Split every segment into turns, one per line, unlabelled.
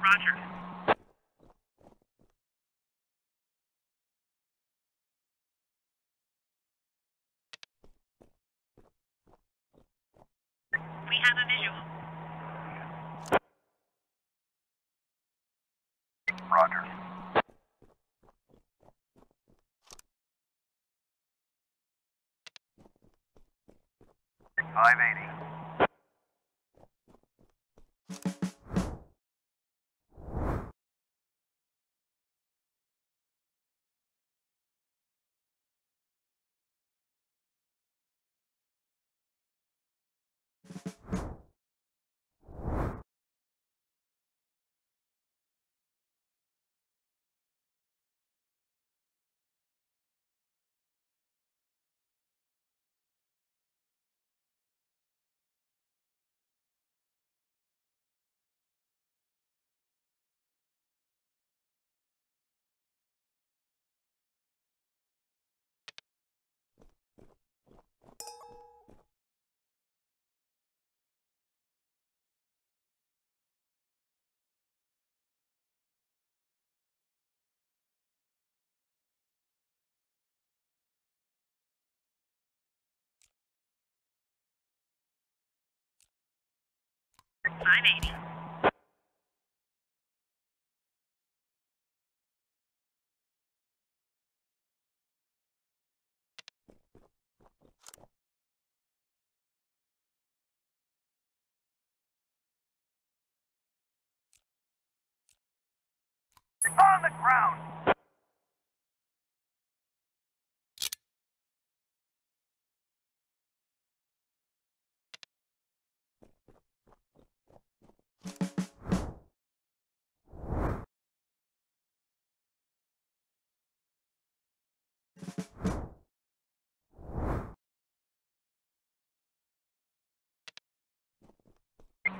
Roger. We have a visual.
Roger. $580.
$580.
On the ground!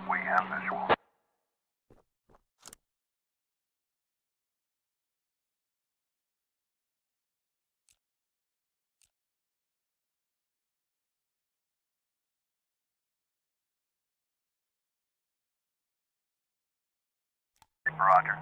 We have visual. Roger.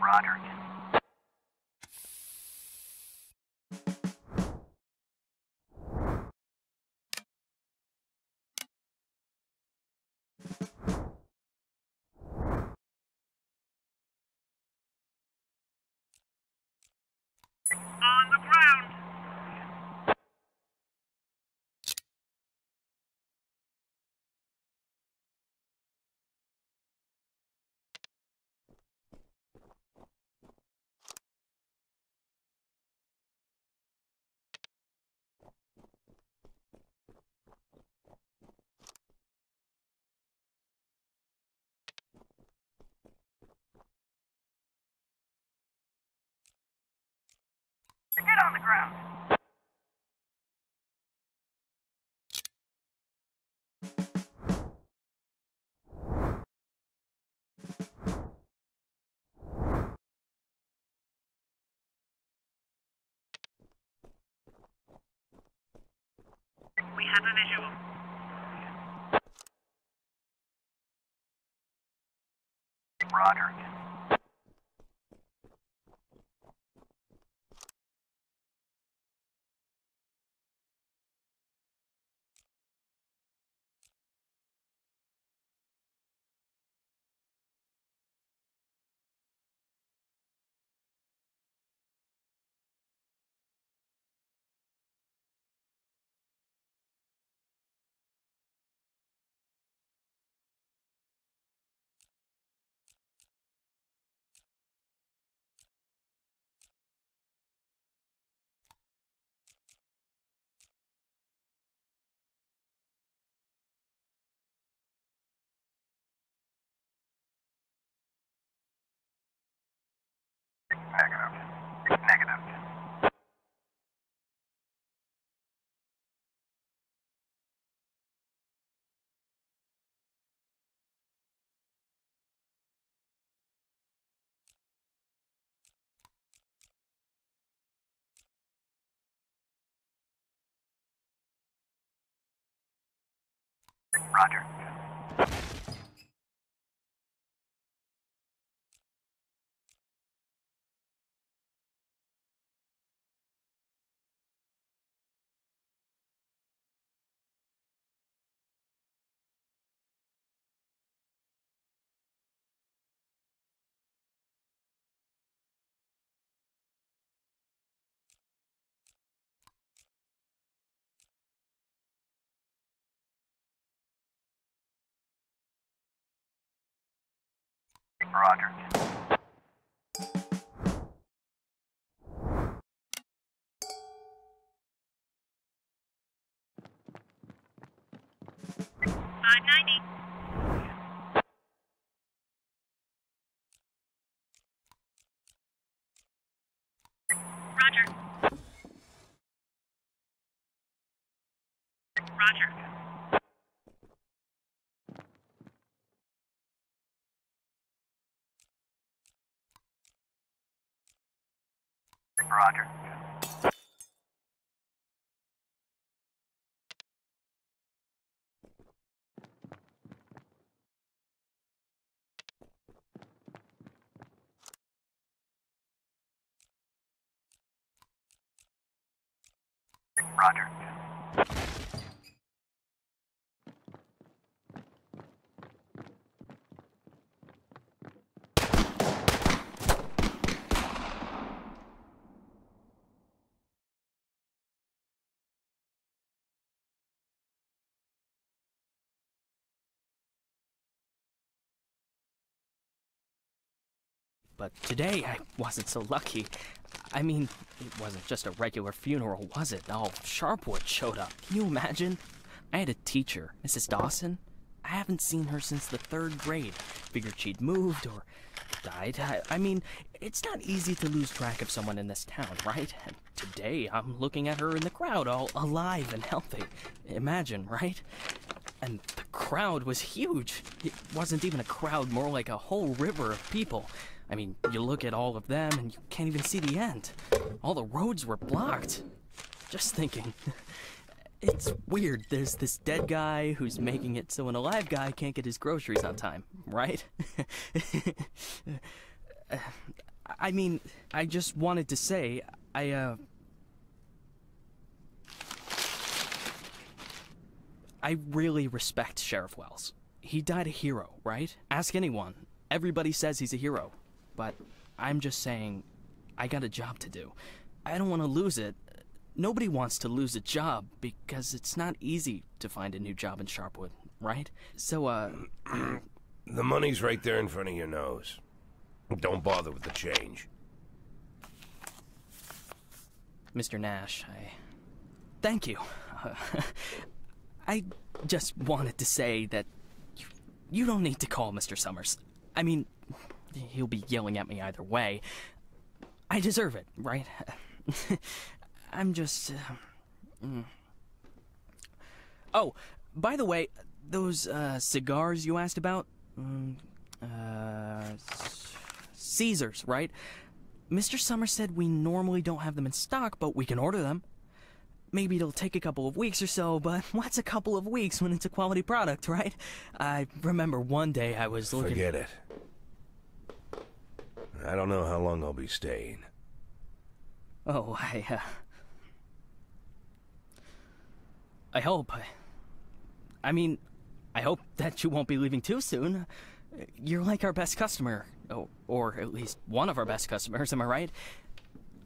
Roger.
On the ground.
Get on the ground!
We have a visual.
Roger. Negative. Negative. Roger. Roger.
$5.90. Roger. Roger.
Roger. Roger.
But today, I wasn't so lucky. I mean, it wasn't just a regular funeral, was it? All Sharpwood showed up. Can you imagine? I had a teacher, Mrs. Dawson. I haven't seen her since the 3rd grade. Figured she'd moved or died. I mean, it's not easy to lose track of someone in this town, right? And today, I'm looking at her in the crowd, all alive and healthy. Imagine, right? And the crowd was huge. It wasn't even a crowd, more like a whole river of people. I mean, you look at all of them and you can't even see the end. All the roads were blocked. Just thinking. It's weird. There's this dead guy who's making it so an alive guy can't get his groceries on time, right? I mean, I just wanted to say, I really respect Sheriff Wells. He died a hero, right? Ask anyone. Everybody says he's a hero. But I'm just saying, I got a job to do. I don't want to lose it. Nobody wants to lose a job because it's not easy to find a new job in Sharpwood, right? So,
The money's right there in front of your nose. Don't bother with the change.
Mr. Nash, thank you. I just wanted to say that you don't need to call Mr. Summers. I mean, he'll be yelling at me either way. I deserve it, right? I'm just... Oh, by the way, those cigars you asked about? Caesars, right? Mr. Summers said we normally don't have them in stock, but we can order them. Maybe it'll take a couple of weeks or so, but what's a couple of weeks when it's a quality product, right? I remember one day I was looking...
Forget it. I don't know how long I'll be staying.
Oh, I hope. I mean, I hope that you won't be leaving too soon. You're like our best customer. Or at least one of our best customers, am I right?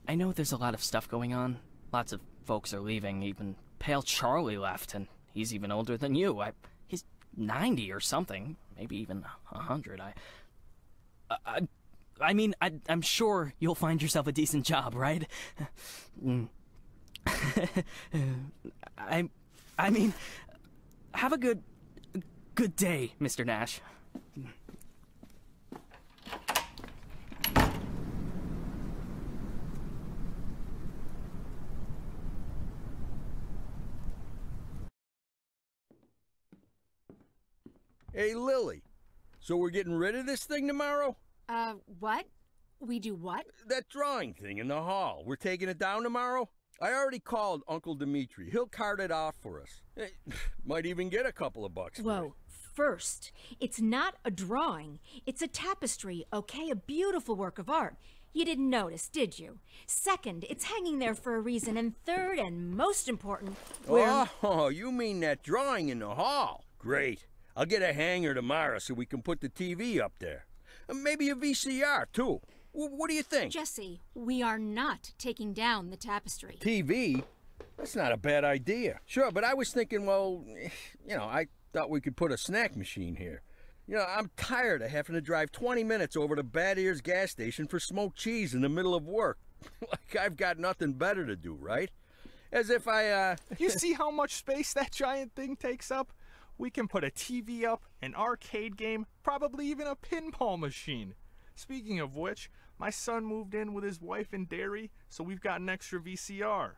I know there's a lot of stuff going on. Lots of folks are leaving. Even Pale Charlie left, and he's even older than you. He's 90 or something. Maybe even 100. I mean, I'm sure you'll find yourself a decent job, right? I mean, have a good day, Mr. Nash.
Hey, Lilly. So we're getting rid of this thing tomorrow?
What? We do what?
That drawing thing in the hall. We're taking it down tomorrow? I already called Uncle Dimitri. He'll cart it off for us. Might even get a couple of bucks for it.
Whoa. First, it's not a drawing. It's a tapestry, okay? A beautiful work of art. You didn't notice, did you? Second, it's hanging there for a reason. And third, and most important, we're...
Oh, you mean that drawing in the hall? Great. I'll get a hanger tomorrow so we can put the TV up there. Maybe a VCR, too. What do you think?
Jesse, we are not taking down the tapestry.
TV? That's not a bad idea. Sure, but I was thinking, well, I thought we could put a snack machine here. I'm tired of having to drive 20 minutes over to Bad Ears gas station for smoked cheese in the middle of work. Like I've got nothing better to do, right? As if
You see how much space that giant thing takes up? We can put a TV up, an arcade game, probably even a pinball machine. Speaking of which, my son moved in with his wife and dairy, so we've got an extra VCR.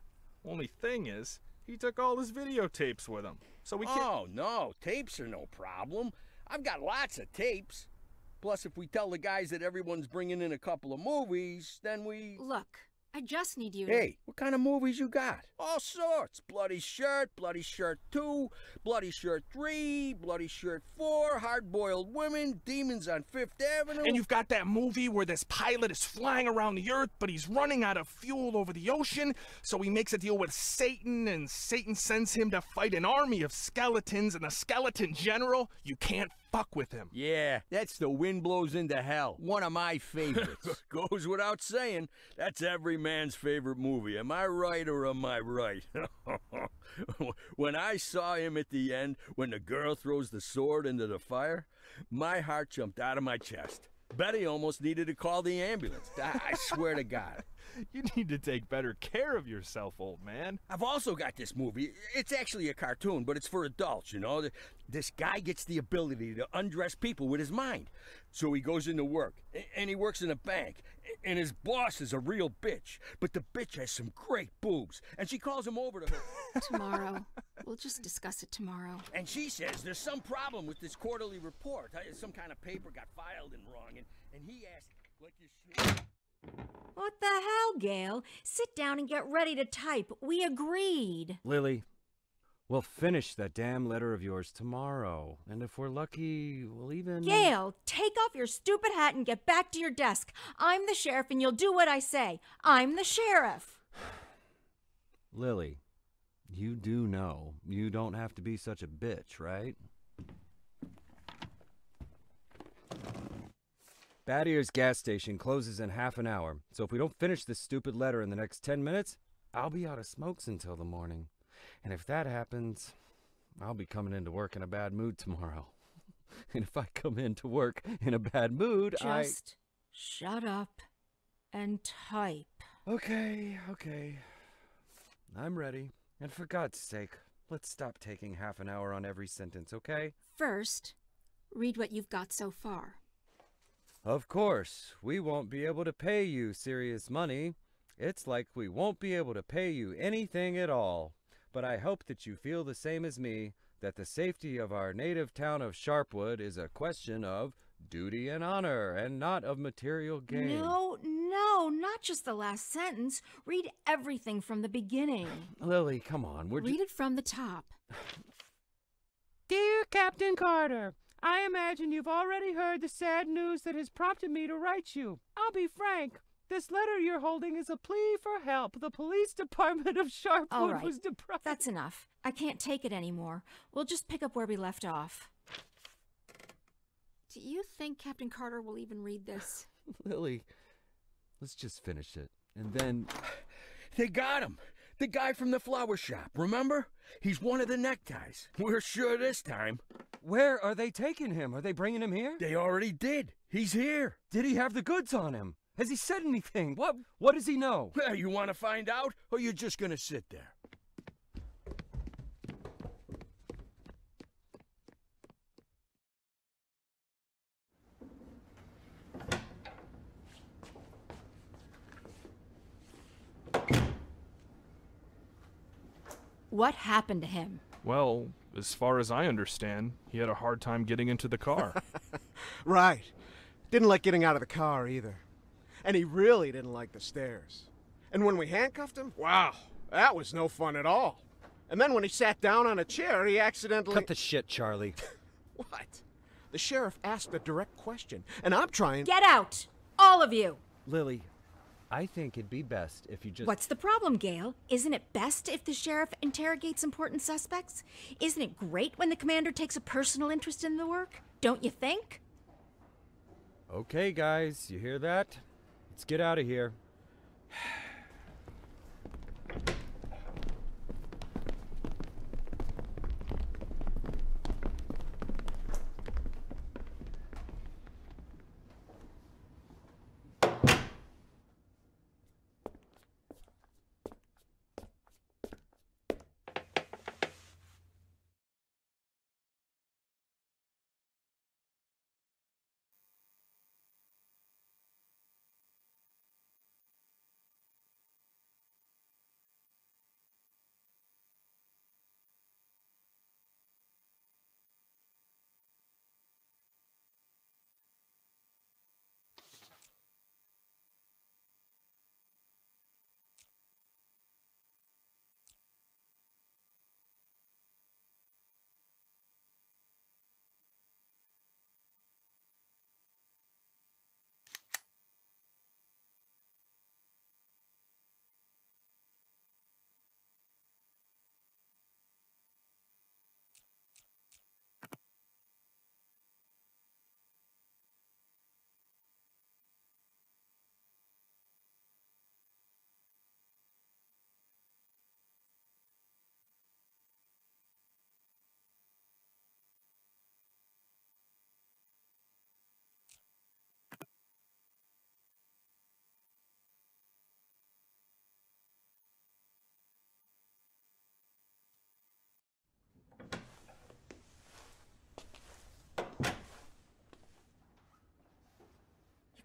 Only thing is, he took all his videotapes with him, so we can't...
Oh, no, tapes are no problem. I've got lots of tapes. Plus, if we tell the guys that everyone's bringing in a couple of movies, then we...
Look, I just need you to...
Hey, what kind of movies you got? All sorts. Bloody Shirt 2, Bloody Shirt 3, Bloody Shirt 4, Hard-Boiled Women, Demons on Fifth Avenue.
And you've got that movie where this pilot is flying around the Earth, but he's running out of fuel over the ocean, so he makes a deal with Satan, and Satan sends him to fight an army of skeletons, and the skeleton general, you can't fuck with him.
Yeah, that's The Wind Blows into Hell. One of my favorites. Goes without saying, that's every man's favorite movie. Am I right or am I right? When I saw him at the end, when the girl throws the sword into the fire, my heart jumped out of my chest. Betty almost needed to call the ambulance. I swear to God.
You need to take better care of yourself, old man.
I've also got this movie. It's actually a cartoon, but it's for adults, This guy gets the ability to undress people with his mind. So he goes into work, and he works in a bank, and his boss is a real bitch. But the bitch has some great boobs, and she calls him over to her.
Tomorrow. We'll just discuss it tomorrow.
And she says there's some problem with this quarterly report. Some kind of paper got filed in wrong, and he asked, like you should...
What the hell, Gail? Sit down and get ready to type. We agreed.
Lily, we'll finish that damn letter of yours tomorrow. And if we're lucky, we'll even...
Gail, take off your stupid hat and get back to your desk. I'm the sheriff and you'll do what I say. I'm the sheriff.
Lily, you do know you don't have to be such a bitch, right? Bad Ears gas station closes in half an hour, so if we don't finish this stupid letter in the next 10 minutes, I'll be out of smokes until the morning. And if that happens, I'll be coming into work in a bad mood tomorrow. And if I come into work in a bad mood,
Just shut up and type.
Okay. I'm ready. And for God's sake, let's stop taking half an hour on every sentence, okay?
First, read what you've got so far.
Of course, we won't be able to pay you serious money. It's like we won't be able to pay you anything at all. But I hope that you feel the same as me, that the safety of our native town of Sharpwood is a question of duty and honor, and not of material gain.
No, not just the last sentence. Read everything from the beginning.
Lily, come on.
Read it from the top.
Dear Captain Carter, I imagine you've already heard the sad news that has prompted me to write you. I'll be frank. This letter you're holding is a plea for help. The police department of Sharpwood
All right,
was deprived.
That's enough. I can't take it anymore. We'll just pick up where we left off. Do you think Captain Carter will even read this?
Lily, let's just finish it. And then...
They got him! The guy from the flower shop, remember? He's one of the neckties. We're sure this time.
Where are they taking him? Are they bringing him here?
They already did. He's here.
Did he have the goods on him? Has he said anything? What does he know?
Well, you want to find out, or you're just gonna sit there?
What happened to him?
Well, as far as I understand, he had a hard time getting into the car.
Right. Didn't like getting out of the car either. And he really didn't like the stairs. And when we handcuffed him, wow, that was no fun at all. And then when he sat down on a chair, he accidentally...
Cut the shit, Charlie.
What? The sheriff asked a direct question, and I'm trying...
Get out! All of you!
Lily, I think it'd be best if you just...
What's the problem, Gail? Isn't it best if the sheriff interrogates important suspects? Isn't it great when the commander takes a personal interest in the work? Don't you think?
Okay, guys, you hear that? Let's get out of here.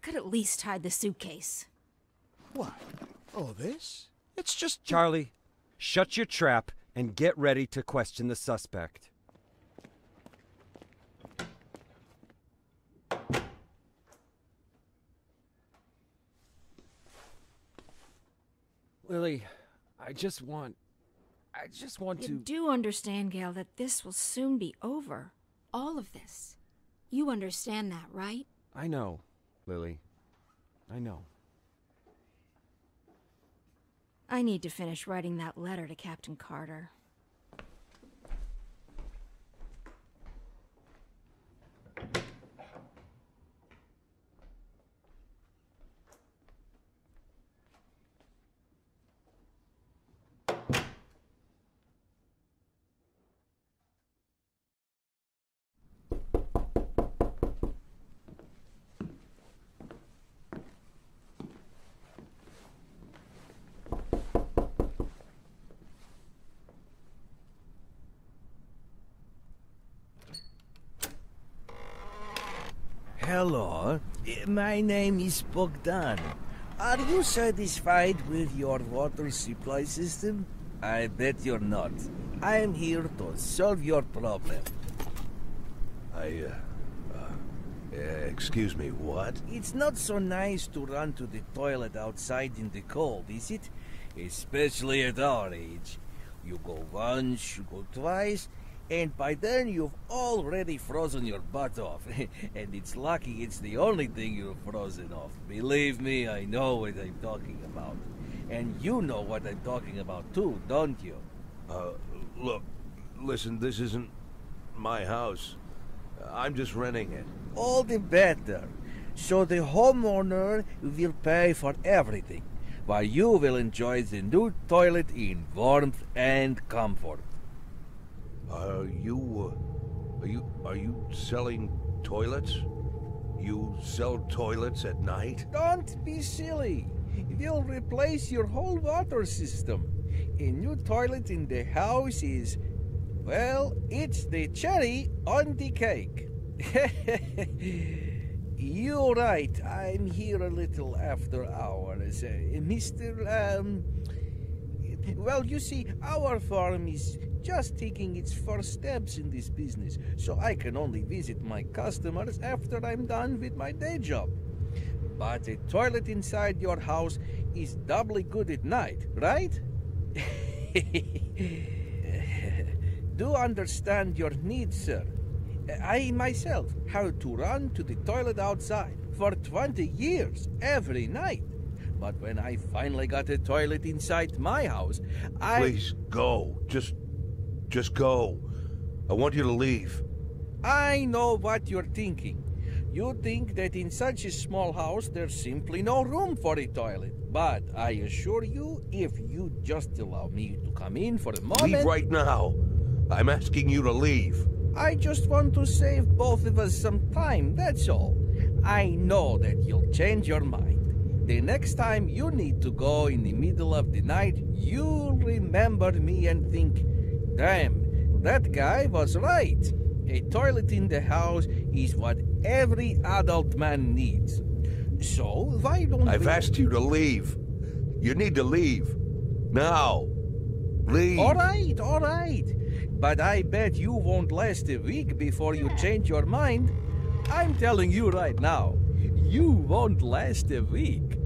Could at least hide the suitcase.
What? Oh, this? It's just...
Charlie, shut your trap and get ready to question the suspect. Lily, I just want to...
You do understand, Gail, that this will soon be over. All of this. You understand that, right?
I know, Lily. I know.
I need to finish writing that letter to Captain Carter.
Hello, my name is Bogdan. Are you satisfied with your water supply system? I bet you're not. I am here to solve your problem.
Excuse me, what?
It's not so nice to run to the toilet outside in the cold, is it? Especially at our age. You go once, you go twice, and by then you've already frozen your butt off. And it's lucky it's the only thing you've frozen off. Believe me, I know what I'm talking about. And you know what I'm talking about too, don't you?
Look, listen, this isn't my house. I'm just renting it.
All the better. So the homeowner will pay for everything, while you will enjoy the new toilet in warmth and comfort.
Are you selling toilets? You sell toilets at night?
Don't be silly. We'll replace your whole water system. A new toilet in the house is, well, it's the cherry on the cake. You're right. I'm here a little after hours. Well, you see, our farm is just taking its first steps in this business, so I can only visit my customers after I'm done with my day job. But a toilet inside your house is doubly good at night, right? Do understand your needs, sir. I myself had to run to the toilet outside for 20 years every night. But when I finally got a toilet inside my house,
Please, go. Just go. I want you to leave.
I know what you're thinking. You think that in such a small house there's simply no room for a toilet. But I assure you, if you just allow me to come in for a moment...
Leave right now. I'm asking you to leave.
I just want to save both of us some time, that's all. I know that you'll change your mind. The next time you need to go in the middle of the night, you'll remember me and think, damn, that guy was right. A toilet in the house is what every adult man needs. So, why don't
I've asked you to leave. You need to leave. Now. Leave.
All right. But I bet you won't last a week before you change your mind. I'm telling you right now, you won't last a week.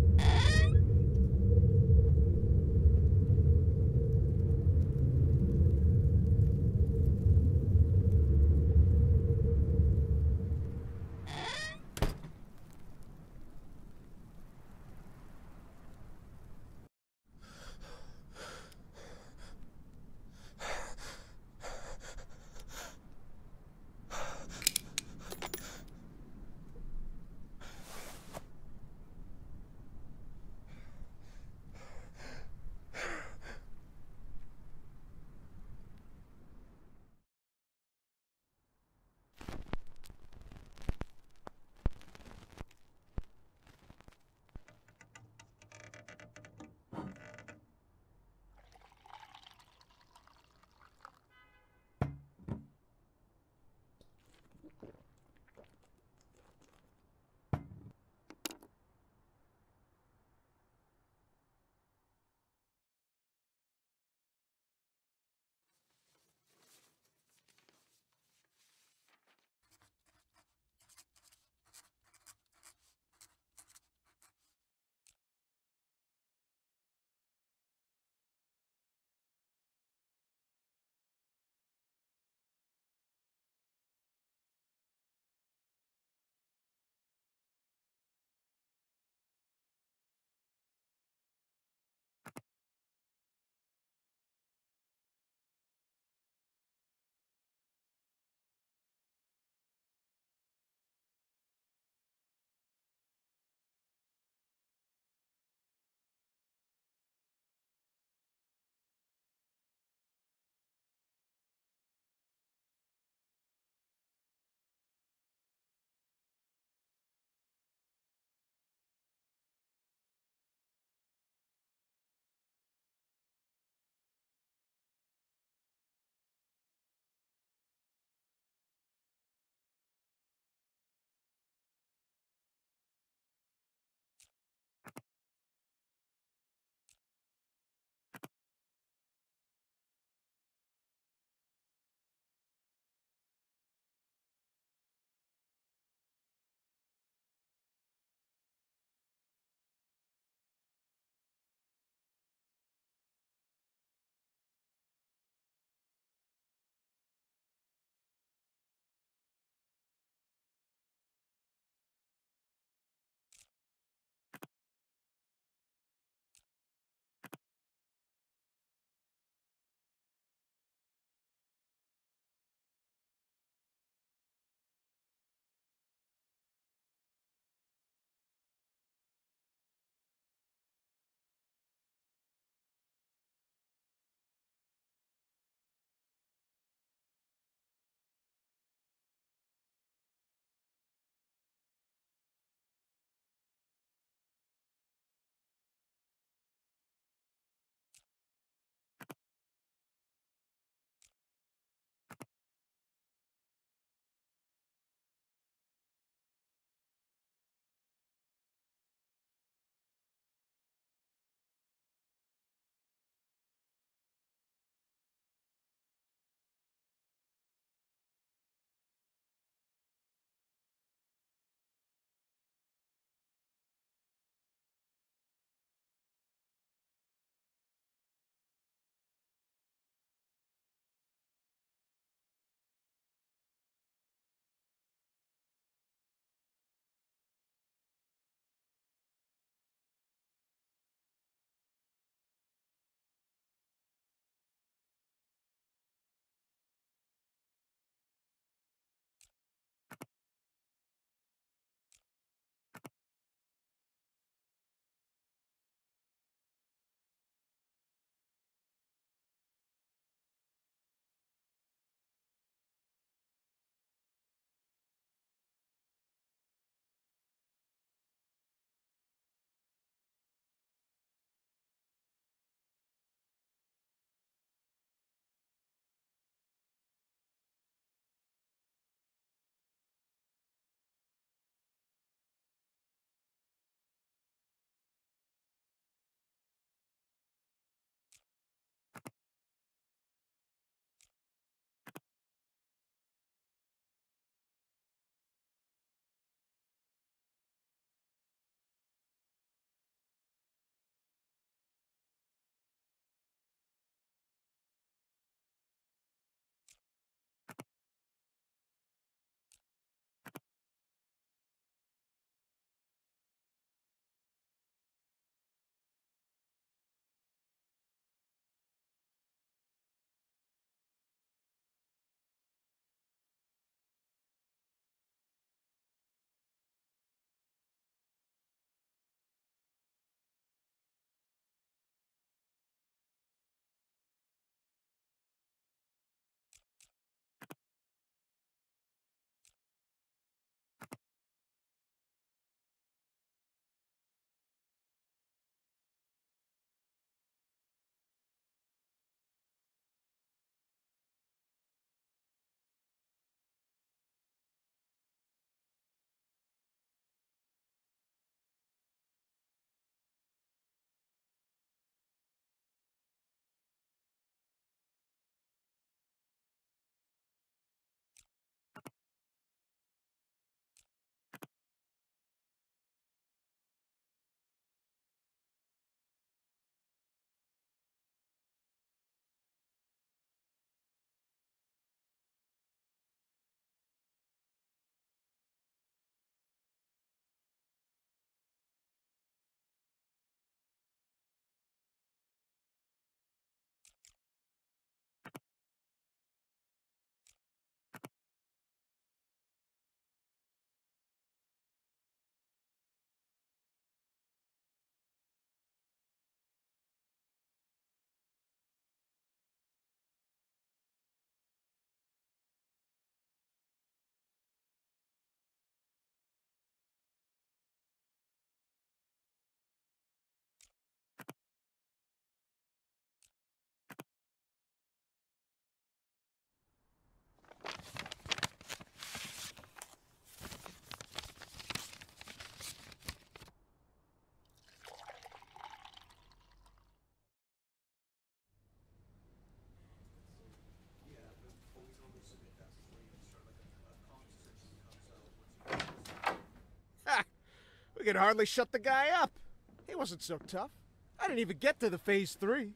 We could hardly shut the guy up. He wasn't so tough. I didn't even get to the Phase 3.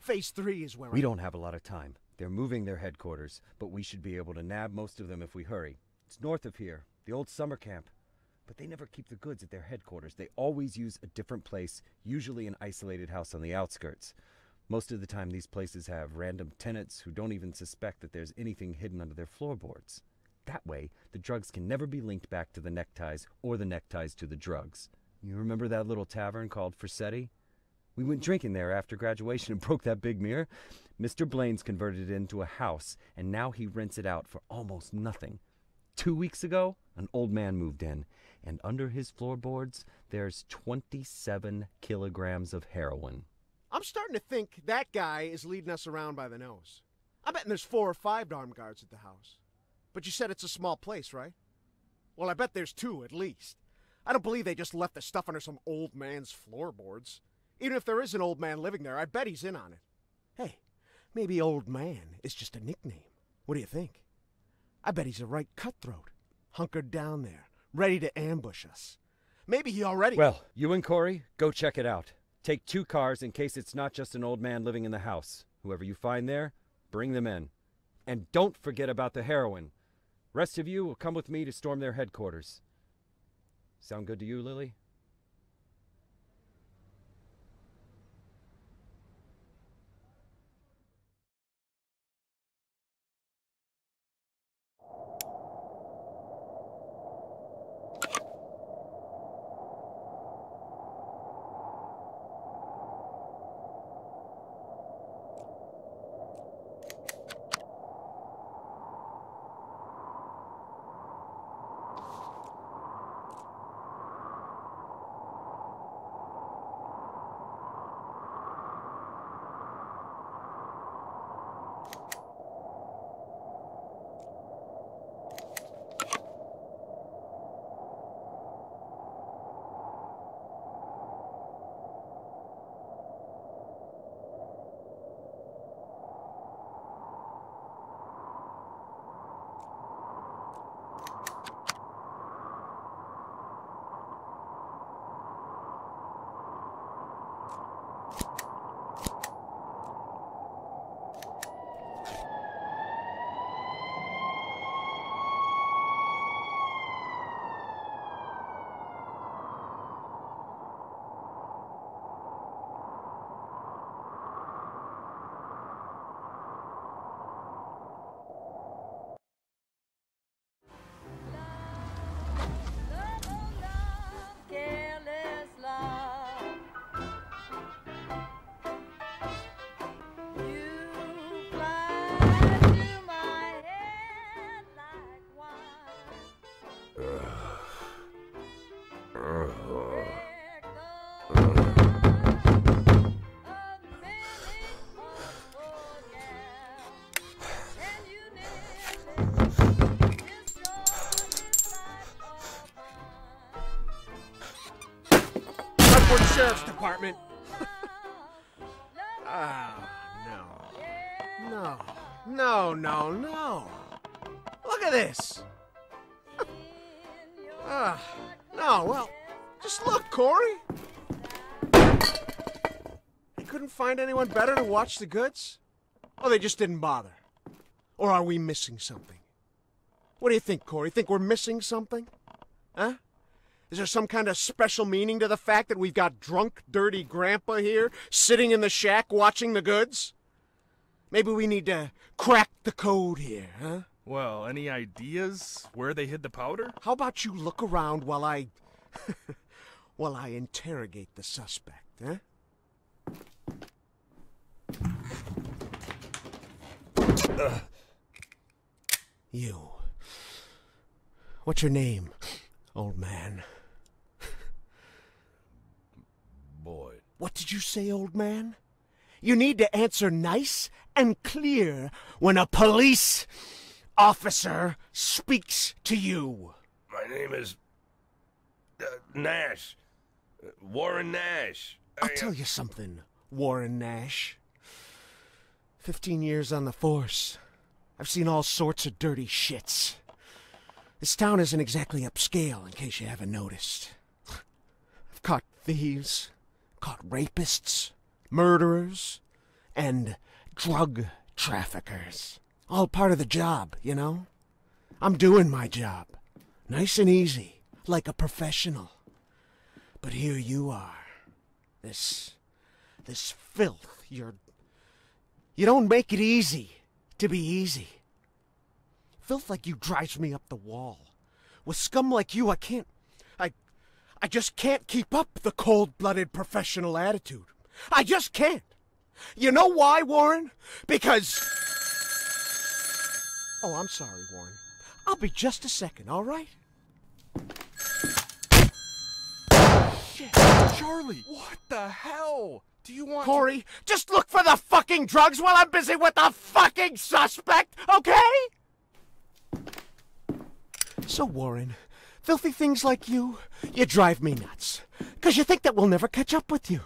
Phase 3 is where
We don't have a lot of time. They're moving their headquarters, but we should be able to nab most of them if we hurry. It's north of here, the old summer camp. But they never keep the goods at their headquarters. They always use a different place, usually an isolated house on the outskirts. Most of the time, these places have random tenants who don't even suspect that there's anything hidden under their floorboards. That way, the drugs can never be linked back to the neckties or the neckties to the drugs. You remember that little tavern called Frissetti? We went drinking there after graduation and broke that big mirror. Mr. Blaine's converted it into a house, and now he rents it out for almost nothing. 2 weeks ago, an old man moved in, and under his floorboards, there's 27 kilograms of heroin.
I'm starting to think that guy is leading us around by the nose. I bet there's 4 or 5 armed guards at the house. But you said it's a small place, right? Well, I bet there's 2 at least. I don't believe they just left the stuff under some old man's floorboards. Even if there is an old man living there, I bet he's in on it. Hey, maybe old man is just a nickname. What do you think? I bet he's a right cutthroat, hunkered down there, ready to ambush us. Maybe he already...
Well, you and Corey, go check it out. Take 2 cars in case it's not just an old man living in the house. Whoever you find there, bring them in. And don't forget about the heroin. Rest of you will come with me to storm their headquarters. Sound good to you, Lily?
Sheriff's Department. Ah, no. No. No, no, no. Look at this. No, well, just look, Corey. They couldn't find anyone better to watch the goods? Or they just didn't bother? Or are we missing something? What do you think, Corey? Think we're missing something? Huh? Is there some kind of special meaning to the fact that we've got drunk, dirty grandpa here, sitting in the shack watching the goods? Maybe we need to crack the code here, huh?
Well, any ideas where they hid the powder?
How about you look around while I... while I interrogate the suspect, huh? You. What's your name, old man?
Boyd.
What did you say, old man? You need to answer nice and clear when a police officer speaks to you.
My name is... Nash. Warren Nash.
I'll tell you something, Warren Nash. 15 years on the force. I've seen all sorts of dirty shits. This town isn't exactly upscale, in case you haven't noticed. I've caught thieves, caught rapists, murderers, and drug traffickers. All part of the job, you know? I'm doing my job. Nice and easy, like a professional. But here you are. This filth, you don't make it easy to be easy. Filth like you drives me up the wall. With scum like you, I just can't keep up the cold-blooded professional attitude. I just can't. You know why, Warren? Because... Oh, I'm sorry, Warren. I'll be just a second, all right?
Shit, Charlie, what the hell? Do you want
Corey, just look for the fucking drugs while I'm busy with the fucking suspect, okay? So, Warren, filthy things like you drive me nuts. 'Cause you think that we'll never catch up with you.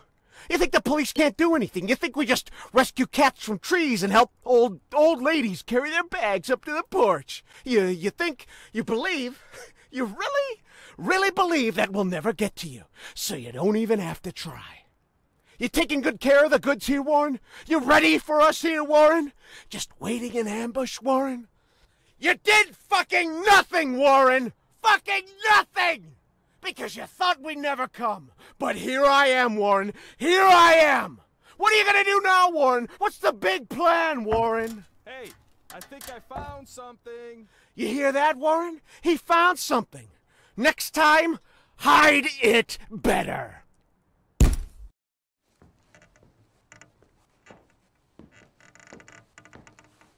You think the police can't do anything. You think we just rescue cats from trees and help old ladies carry their bags up to the porch. You believe, you really believe that we'll never get to you. So you don't even have to try. You taking good care of the goods here, Warren? You ready for us here, Warren? Just waiting in ambush, Warren? You did fucking nothing, Warren! Fucking nothing! Because you thought we'd never come. But here I am, Warren. Here I am! What are you gonna do now, Warren? What's the big plan, Warren?
Hey, I think I found something.
You hear that, Warren? He found something. Next time, hide it better.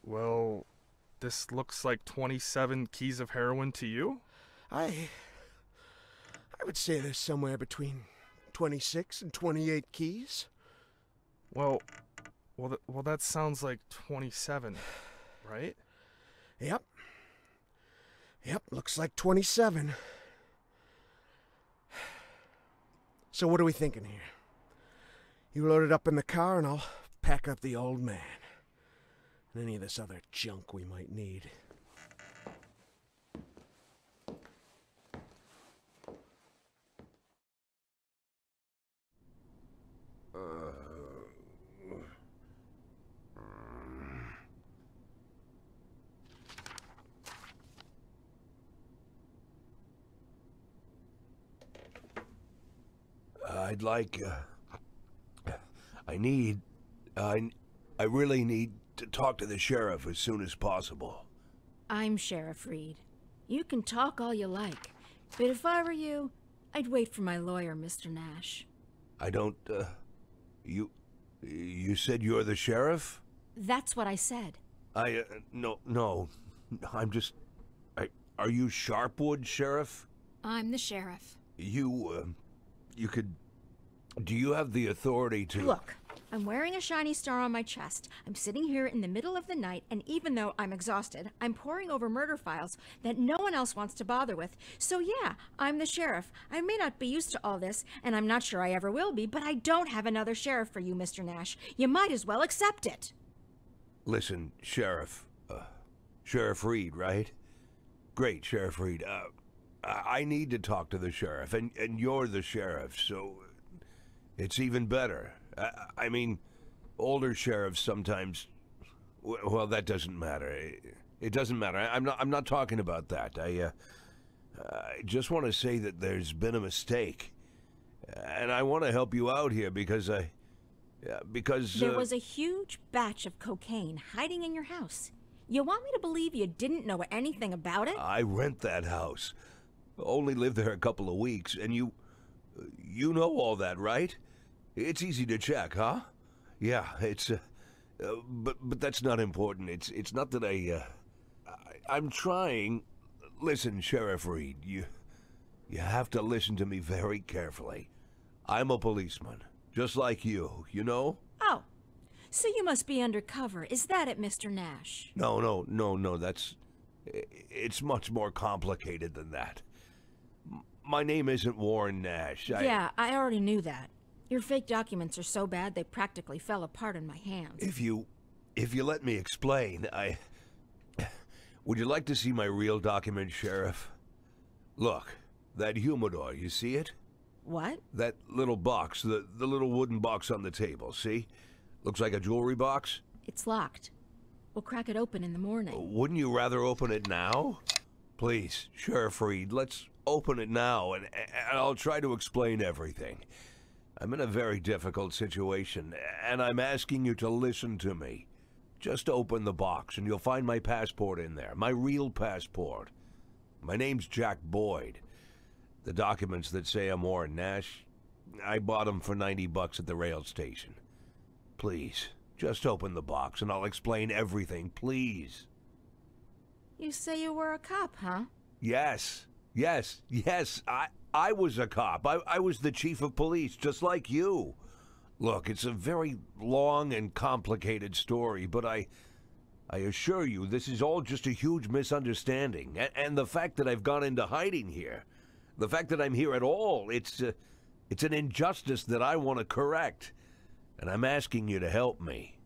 Well, this looks like 27 keys of heroin to you?
I would say there's somewhere between 26 and 28 keys.
Well, that sounds like 27, right?
Yep, looks like 27. So what are we thinking here? You load it up in the car and I'll pack up the old man. And any of this other junk we might need.
I'd like, I really need to talk to the sheriff as soon as possible.
I'm Sheriff Reed. You can talk all you like, but if I were you, I'd wait for my lawyer, Mr. Nash.
I don't, you said you're the sheriff?
That's what I said.
No, I'm just, are you Sharpwood, Sheriff?
I'm the sheriff.
Do you have the authority to...
Look, I'm wearing a shiny star on my chest. I'm sitting here in the middle of the night, and even though I'm exhausted, I'm poring over murder files that no one else wants to bother with. So yeah, I'm the sheriff. I may not be used to all this, and I'm not sure I ever will be, but I don't have another sheriff for you, Mr. Nash. You might as well accept it.
Listen, Sheriff. Sheriff Reed, right? Great, Sheriff Reed. I need to talk to the sheriff, and you're the sheriff, so it's even better. I mean, older sheriffs sometimes... Well, that doesn't matter. It doesn't matter. I'm not talking about that. I just want to say that there's been a mistake, and I want to help you out here because there
was a huge batch of cocaine hiding in your house. You want me to believe you didn't know anything about it?
I rent that house. Only lived there a couple of weeks, and you know all that, right? It's easy to check, huh? Yeah, it's but that's not important. It's not that I'm trying. Listen, Sheriff Reed, you have to listen to me very carefully. I'm a policeman, just like you know?
Oh, so you must be undercover. Is that it, Mr. Nash?
No, it's much more complicated than that. My name isn't Warren Nash.
Yeah, I already knew that. Your fake documents are so bad they practically fell apart in my hands.
If you let me explain, Would you like to see my real document, Sheriff? Look, that humidor, you see it?
What?
That little box, the little wooden box on the table, see? Looks like a jewelry box.
It's locked. We'll crack it open in the morning.
Wouldn't you rather open it now? Please, Sheriff Reed, let's open it now, and I'll try to explain everything. I'm in a very difficult situation, and I'm asking you to listen to me. Just open the box, and you'll find my passport in there, my real passport. My name's Jack Boyd. The documents that say I'm Warren Nash, I bought them for $90 at the rail station. Please, just open the box, and I'll explain everything, please.
You say you were a cop, huh?
Yes. I was a cop. I was the chief of police, just like you. Look, it's a very long and complicated story, but I assure you this is all just a huge misunderstanding. And the fact that I've gone into hiding here, the fact that I'm here at all, it's an injustice that I want to correct. And I'm asking you to help me.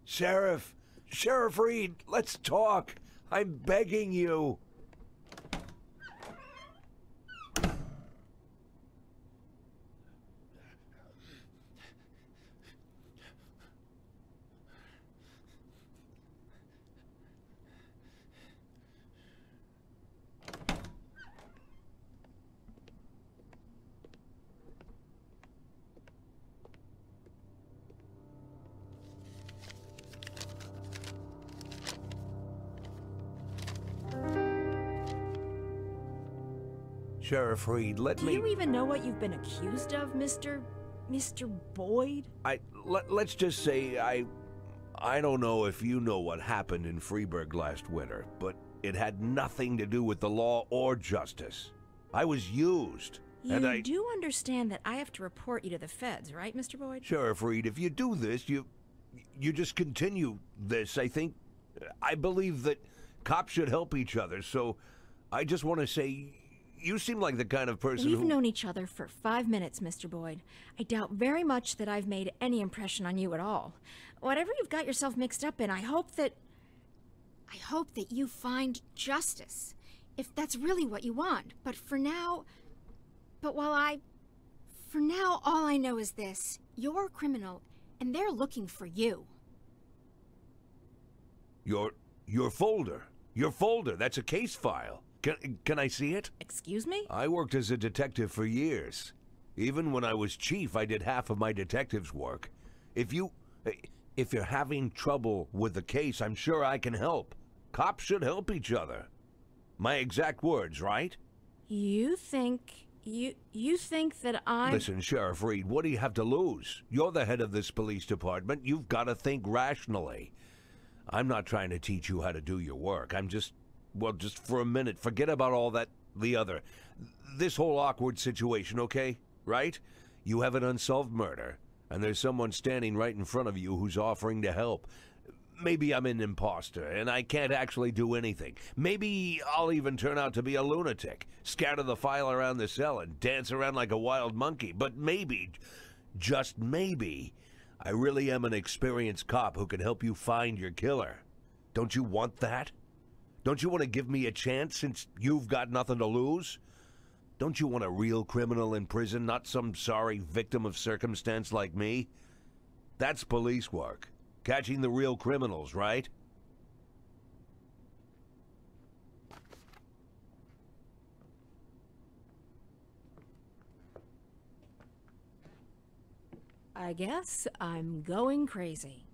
Sheriff Reed, let's talk. I'm begging you. Sheriff Reed, let me...
Do you even know what you've been accused of, Mr. Boyd?
Let's just say I don't know if you know what happened in Freeburg last winter, but it had nothing to do with the law or justice. I was used.
You do understand that I have to report you to the feds, right, Mr. Boyd?
Sheriff Reed, if you do this, you just continue this. I believe that cops should help each other, so I just want to say... You seem like the kind of person
We've known each other for 5 minutes, Mr. Boyd. I doubt very much that I've made any impression on you at all. Whatever you've got yourself mixed up in, I hope that you find justice. If that's really what you want. But for now, all I know is this. You're a criminal, and they're looking for you.
Your folder. Your folder. That's a case file. Can I see it?
Excuse me?
I worked as a detective for years. Even when I was chief, I did half of my detective's work. If you're having trouble with the case, I'm sure I can help. Cops should help each other. My exact words, right?
You think that I'm...
Listen, Sheriff Reed, what do you have to lose? You're the head of this police department. You've got to think rationally. I'm not trying to teach you how to do your work. I'm just... Well, just for a minute, forget about all that, this whole awkward situation, okay? Right? You have an unsolved murder, and there's someone standing right in front of you who's offering to help. Maybe I'm an imposter, and I can't actually do anything. Maybe I'll even turn out to be a lunatic, scatter the file around the cell and dance around like a wild monkey. But maybe, just maybe, I really am an experienced cop who can help you find your killer. Don't you want that? Don't you want to give me a chance since you've got nothing to lose? Don't you want a real criminal in prison, not some sorry victim of circumstance like me? That's police work. Catching the real criminals, right?
I guess I'm going crazy.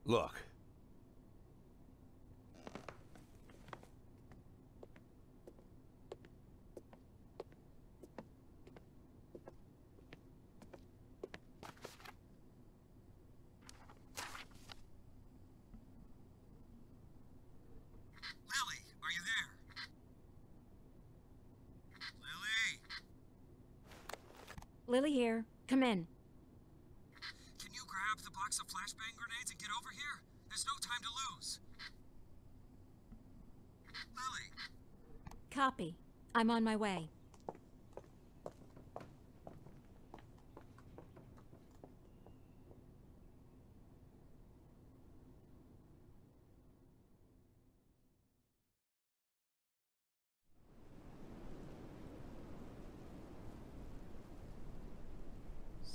Look.
Lilly, are you there? Lilly!
Lily here. Come in.
Can you grab the box of flashbang grenades and get over here? There's no time to lose. Lilly!
Copy. I'm on my way.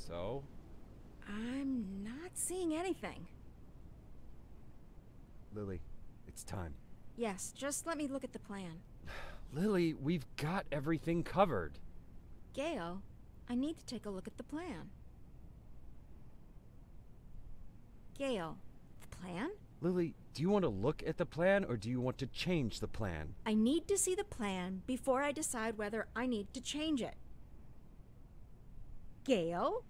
So?
I'm not seeing anything.
Lily, it's time.
Yes, just let me look at the plan.
Lily, we've got everything covered.
Gail, I need to take a look at the plan. Gail, the plan?
Lily, do you want to look at the plan or do you want to change the plan?
I need to see the plan before I decide whether I need to change it. Gail?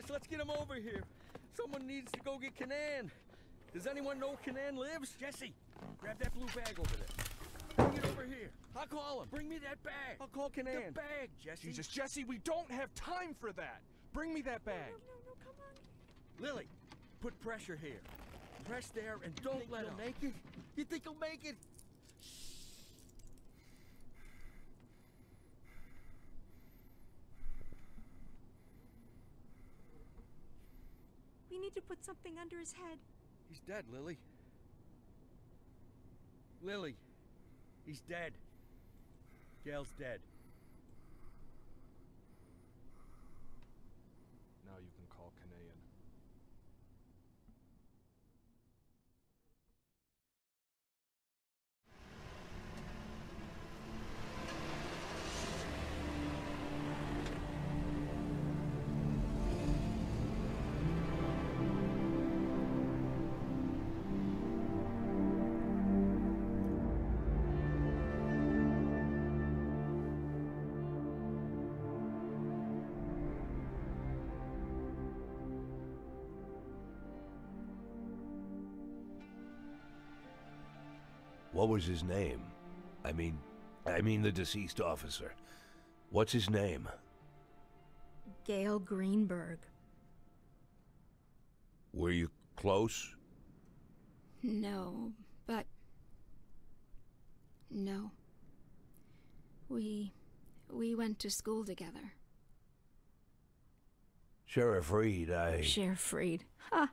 Let's get him over here. Someone needs to go get Kanan. Does anyone know Kanan lives? Jesse, grab that blue bag over there. Bring it over here. I'll call him. Bring me that bag. I'll call Kanan. The bag, Jesse.
Jesus, Jesse, we don't have time for that. Bring me that bag.
No, come on.
Lily, put pressure here. Press there and don't let him make it. You think he'll make it?
We need to put something under his head.
He's dead, Lily. Lily, he's dead. Gail's dead.
Now you can call Kanayan.
What was his name? I mean the deceased officer. What's his name?
Gail Greenberg.
Were you close?
No, but... No. We went to school together.
Sheriff Reed,
Sheriff Reed. Ha!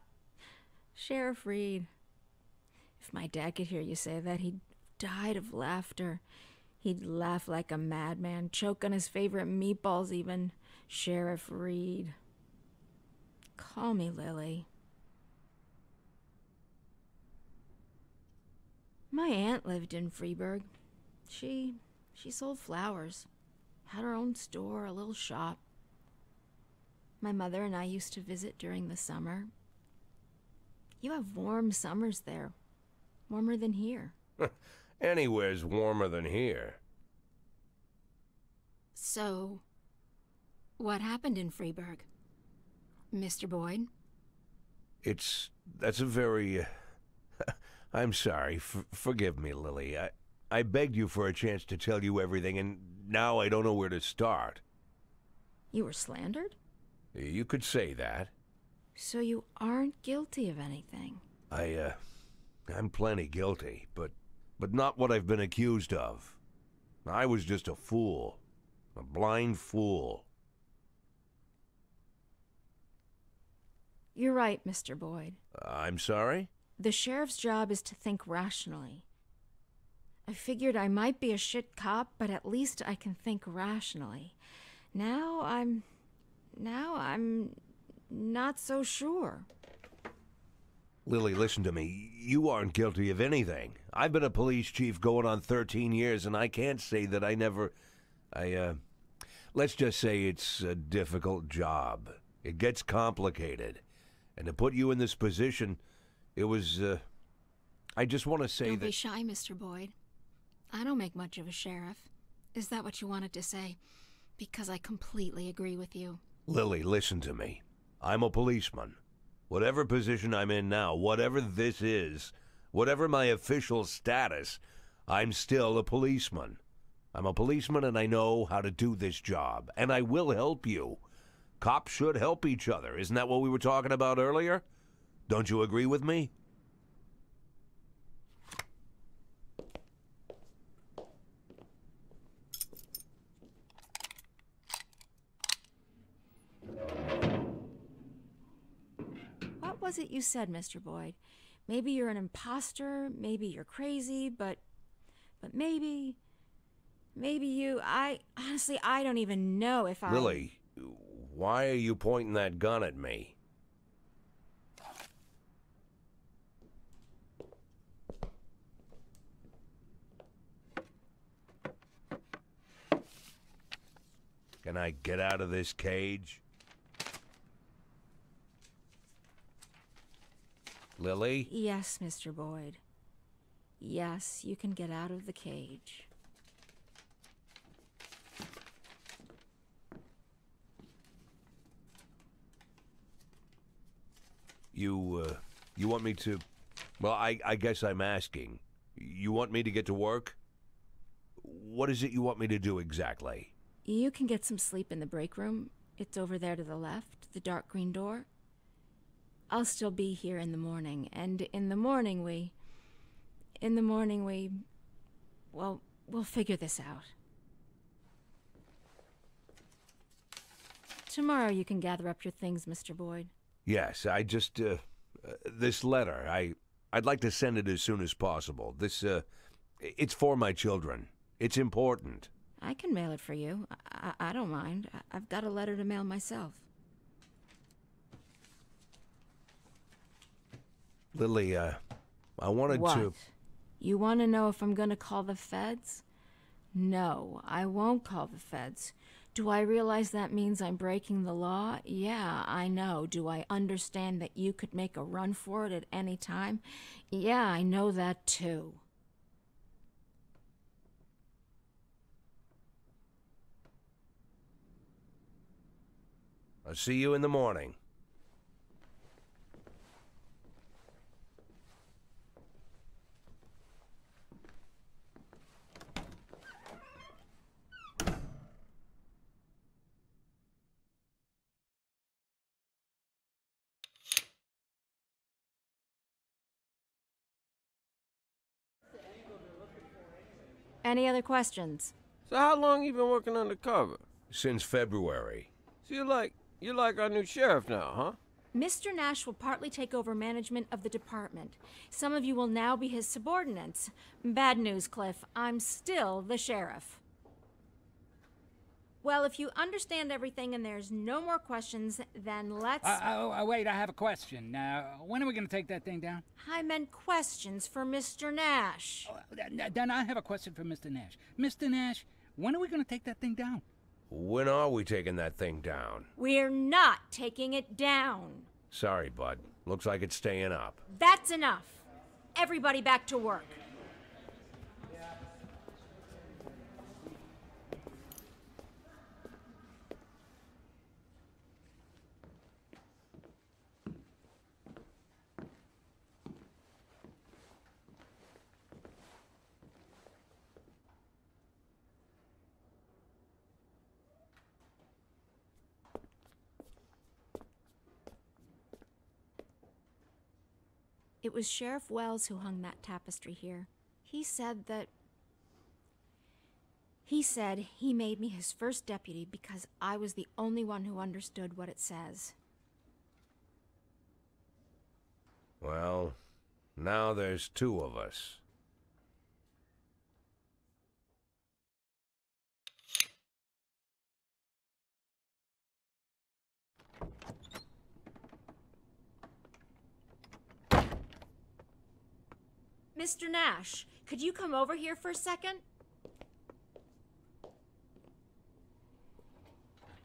Sheriff Reed. If my dad could hear you say that, he'd died of laughter. He'd laugh like a madman, choke on his favorite meatballs even. Sheriff Reed. Call me Lily. My aunt lived in Freeburg. She sold flowers. Had her own store, a little shop. My mother and I used to visit during the summer. You have warm summers there. Warmer than here.
Anywhere's warmer than here.
So, what happened in Freeburg? Mr. Boyd?
That's a very... I'm sorry. Forgive me, Lily. I begged you for a chance to tell you everything, and now I don't know where to start.
You were slandered?
You could say that.
So you aren't guilty of anything?
I'm plenty guilty, but not what I've been accused of. I was just a fool. A blind fool.
You're right, Mr. Boyd.
I'm sorry?
The sheriff's job is to think rationally. I figured I might be a shit cop, but at least I can think rationally. Now I'm not so sure.
Lily, listen to me. You aren't guilty of anything. I've been a police chief going on 13 years, and I can't say that I never... let's just say it's a difficult job. It gets complicated. And to put you in this position, it was, I just want to say
Don't
that...
be shy, Mr. Boyd. I don't make much of a sheriff. Is that what you wanted to say? Because I completely agree with you.
Lily, listen to me. I'm a policeman. Whatever position I'm in now, whatever this is, whatever my official status, I'm still a policeman. I'm a policeman and I know how to do this job. And I will help you. Cops should help each other. Isn't that what we were talking about earlier? Don't you agree with me?
What was it you said, Mr. Boyd? Maybe you're an imposter, maybe you're crazy, but maybe you... honestly, I don't even know if I...
Lily, why are you pointing that gun at me? Can I get out of this cage? Lily?
Yes, Mr. Boyd. Yes, you can get out of the cage.
You want me to... Well, I guess I'm asking. You want me to get to work? What is it you want me to do exactly?
You can get some sleep in the break room. It's over there to the left, the dark green door. I'll still be here in the morning, and in the morning we... Well, we'll figure this out. Tomorrow you can gather up your things, Mr. Boyd.
Yes, I just, this letter, I'd like to send it as soon as possible. This, it's for my children. It's important.
I can mail it for you. I don't mind. I've got a letter to mail myself.
Lily, I wanted
What?
to...
You want to know if I'm going to call the feds? No, I won't call the feds. Do I realize that means I'm breaking the law? Yeah, I know. Do I understand that you could make a run for it at any time? Yeah, I know that too.
I'll see you in the morning.
Any other questions?
So how long you been working undercover?
Since February.
So you're like our new sheriff now, huh?
Mr. Nash will partly take over management of the department. Some of you will now be his subordinates. Bad news, Cliff. I'm still the sheriff. Well, if you understand everything and there's no more questions, then let's...
Wait, I have a question. When are we going to take that thing down?
I meant questions for Mr. Nash.
Then I have a question for Mr. Nash. Mr. Nash, when are we going to take that thing down?
When are we taking that thing down?
We're not taking it down.
Sorry, bud. Looks like it's staying up.
That's enough. Everybody back to work. It was Sheriff Wells who hung that tapestry here. He said he made me his first deputy because I was the only one who understood what it says.
Well, now there's two of us.
Mr. Nash, could you come over here for a second?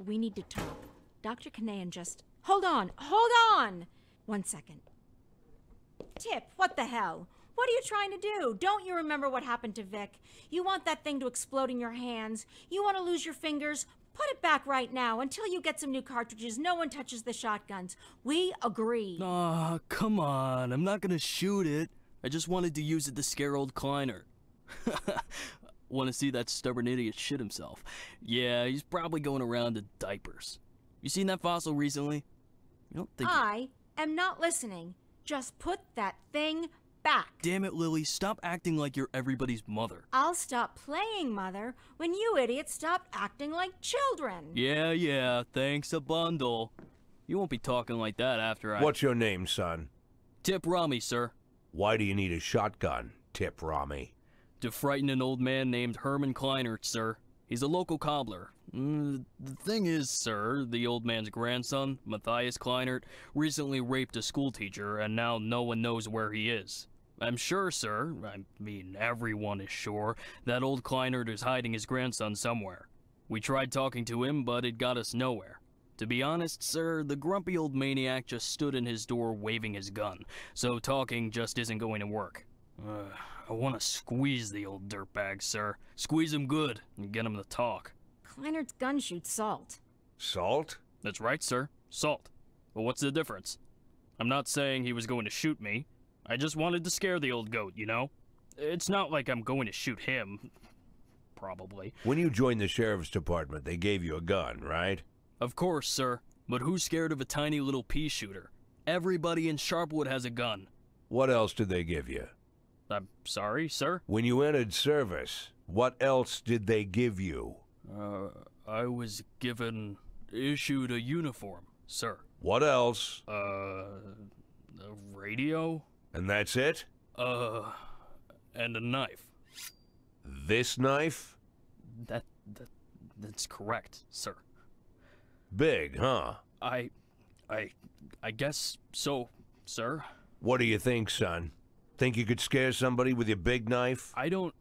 We need to talk. Dr. Kanayan just... Hold on! 1 second. Tip, what the hell? What are you trying to do? Don't you remember what happened to Vic? You want that thing to explode in your hands? You want to lose your fingers? Put it back right now. Until you get some new cartridges, no one touches the shotguns. We agree.
Aw, come on. I'm not gonna shoot it. I just wanted to use it to scare old Kleiner. Want to see that stubborn idiot shit himself. Yeah, he's probably going around in diapers. You seen that fossil recently? You don't think...
I am not listening. Just put that thing back.
Damn it, Lily. Stop acting like you're everybody's mother.
I'll stop playing mother when you idiots stop acting like children.
Yeah, thanks a bundle. You won't be talking like that after I...
What's your name, son?
Tip Rami, sir.
Why do you need a shotgun, Tip Rami?
To frighten an old man named Herman Kleiner, sir. He's a local cobbler. The thing is, sir, the old man's grandson, Matthias Kleinert, recently raped a schoolteacher, and now no one knows where he is. I'm sure, sir, I mean everyone is sure, that old Kleinert is hiding his grandson somewhere. We tried talking to him, but it got us nowhere. To be honest, sir, the grumpy old maniac just stood in his door waving his gun, so talking just isn't going to work. I want to squeeze the old dirtbag, sir. Squeeze him good and get him to talk.
Kleinert's gun shoots salt.
Salt?
That's right, sir. Salt. Well, what's the difference? I'm not saying he was going to shoot me. I just wanted to scare the old goat, you know? It's not like I'm going to shoot him. Probably.
When you joined the sheriff's department, they gave you a gun, right?
Of course, sir. But who's scared of a tiny little pea shooter? Everybody in Sharpwood has a gun.
What else did they give you?
I'm sorry, sir?
When you entered service, what else did they give you?
I was issued a uniform, sir.
What else?
A radio?
And that's it?
And a knife.
This knife?
That's correct, sir.
Big, huh?
I guess so, sir.
What do you think, son? Think you could scare somebody with your big knife?
I don't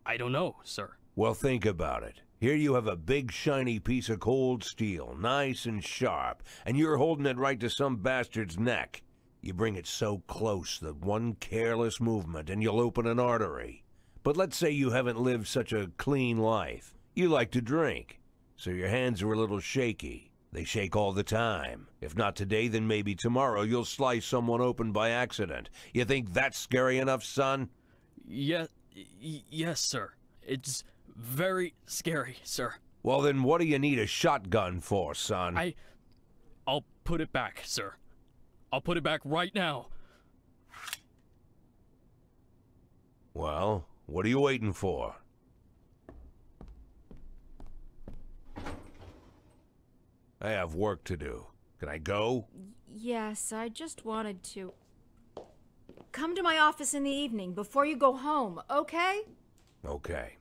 know, sir.
Well, think about it. Here you have a big shiny piece of cold steel, nice and sharp, and you're holding it right to some bastard's neck. You bring it so close that one careless movement and you'll open an artery. But let's say you haven't lived such a clean life. You like to drink, so your hands are a little shaky. They shake all the time. If not today, then maybe tomorrow you'll slice someone open by accident. You think that's scary enough, son?
Yes, sir. It's very scary, sir.
Well, then what do you need a shotgun for, son?
I'll put it back, sir. I'll put it back right now.
Well, what are you waiting for? I have work to do. Can I go?
Yes, I just wanted to... Come to my office in the evening before you go home, okay?
Okay.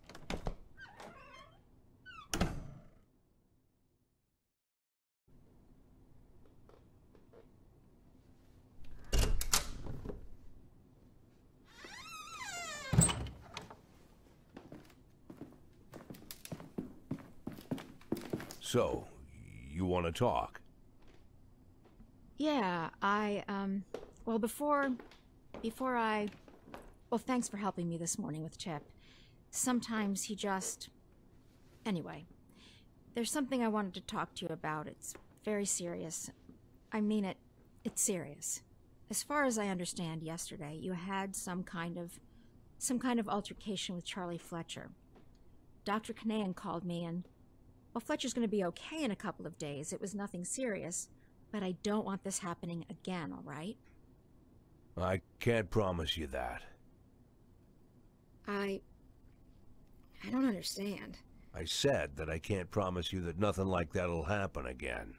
So, you want to talk?
Yeah, well, well, thanks for helping me this morning with Chip. Sometimes he just... Anyway, there's something I wanted to talk to you about. It's very serious. I mean it, it's serious. As far as I understand, yesterday, you had some kind of altercation with Charlie Fletcher. Dr. Kanahan called me and... Well, Fletcher's gonna be okay in a couple of days. It was nothing serious. But I don't want this happening again, all right?
I can't promise you that.
I don't understand.
I said that I can't promise you that nothing like that'll happen again.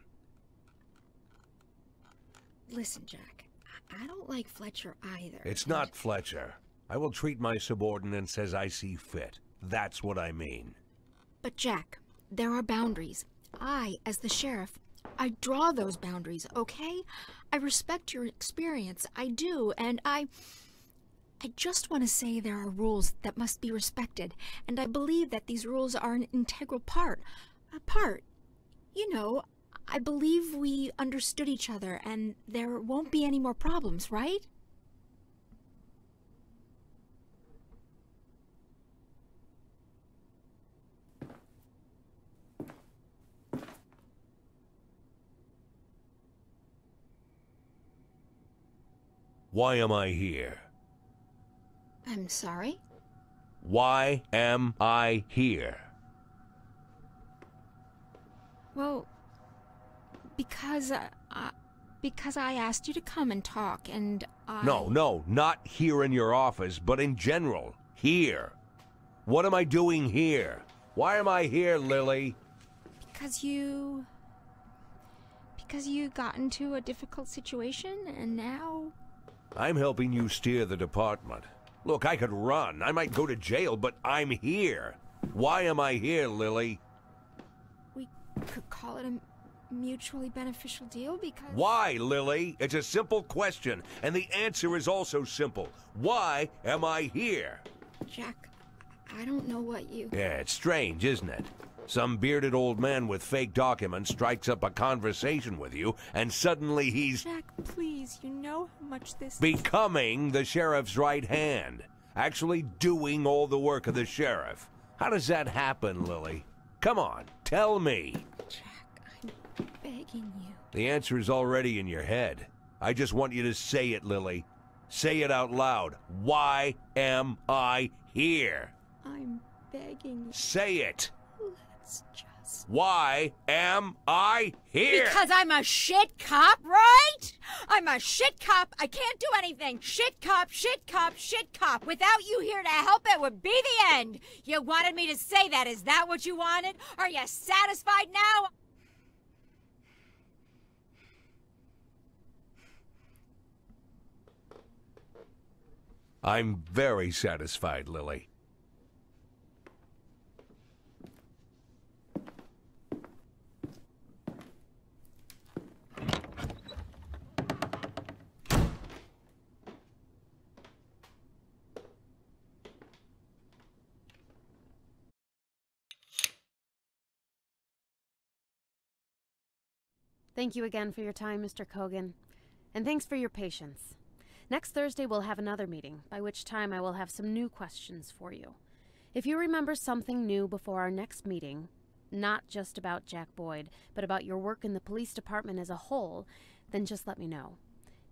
Listen, Jack, I don't like Fletcher either.
It's not Fletcher. I will treat my subordinates as I see fit. That's what I mean.
But Jack, there are boundaries. I, as the sheriff, I draw those boundaries, okay? I respect your experience, I do, and I just want to say there are rules that must be respected, and I believe that these rules are an integral part. You know, I believe we understood each other, and there won't be any more problems, right?
Why am I here?
I'm sorry?
Why am I here?
Well, because I asked you to come and talk, and I...
No, not here in your office, but in general. Here. What am I doing here? Why am I here, Lilly?
Because you got into a difficult situation, and now...
I'm helping you steer the department. Look, I could run. I might go to jail, but I'm here. Why am I here, Lilly?
We could call it a mutually beneficial deal because...
Why, Lilly? It's a simple question, and the answer is also simple. Why am I here?
Jack, I don't know what you...
Yeah, it's strange, isn't it? Some bearded old man with fake documents strikes up a conversation with you, and suddenly he's...
Jack, please, you know how much this...
Becoming the sheriff's right hand. Actually doing all the work of the sheriff. How does that happen, Lilly? Come on, tell me.
Jack, I'm begging you.
The answer is already in your head. I just want you to say it, Lilly. Say it out loud. Why am I here?
I'm begging you.
Say it.
Let's just...
Why am I here?
Because I'm a shit cop, right? I'm a shit cop. I can't do anything. Shit cop, shit cop, shit cop. Without you here to help, it would be the end. You wanted me to say that. Is that what you wanted? Are you satisfied now?
I'm very satisfied, Lilly.
Thank you again for your time, Mr. Kogan. And thanks for your patience. Next Thursday we'll have another meeting, by which time I will have some new questions for you. If you remember something new before our next meeting, not just about Jack Boyd, but about your work in the police department as a whole, then just let me know.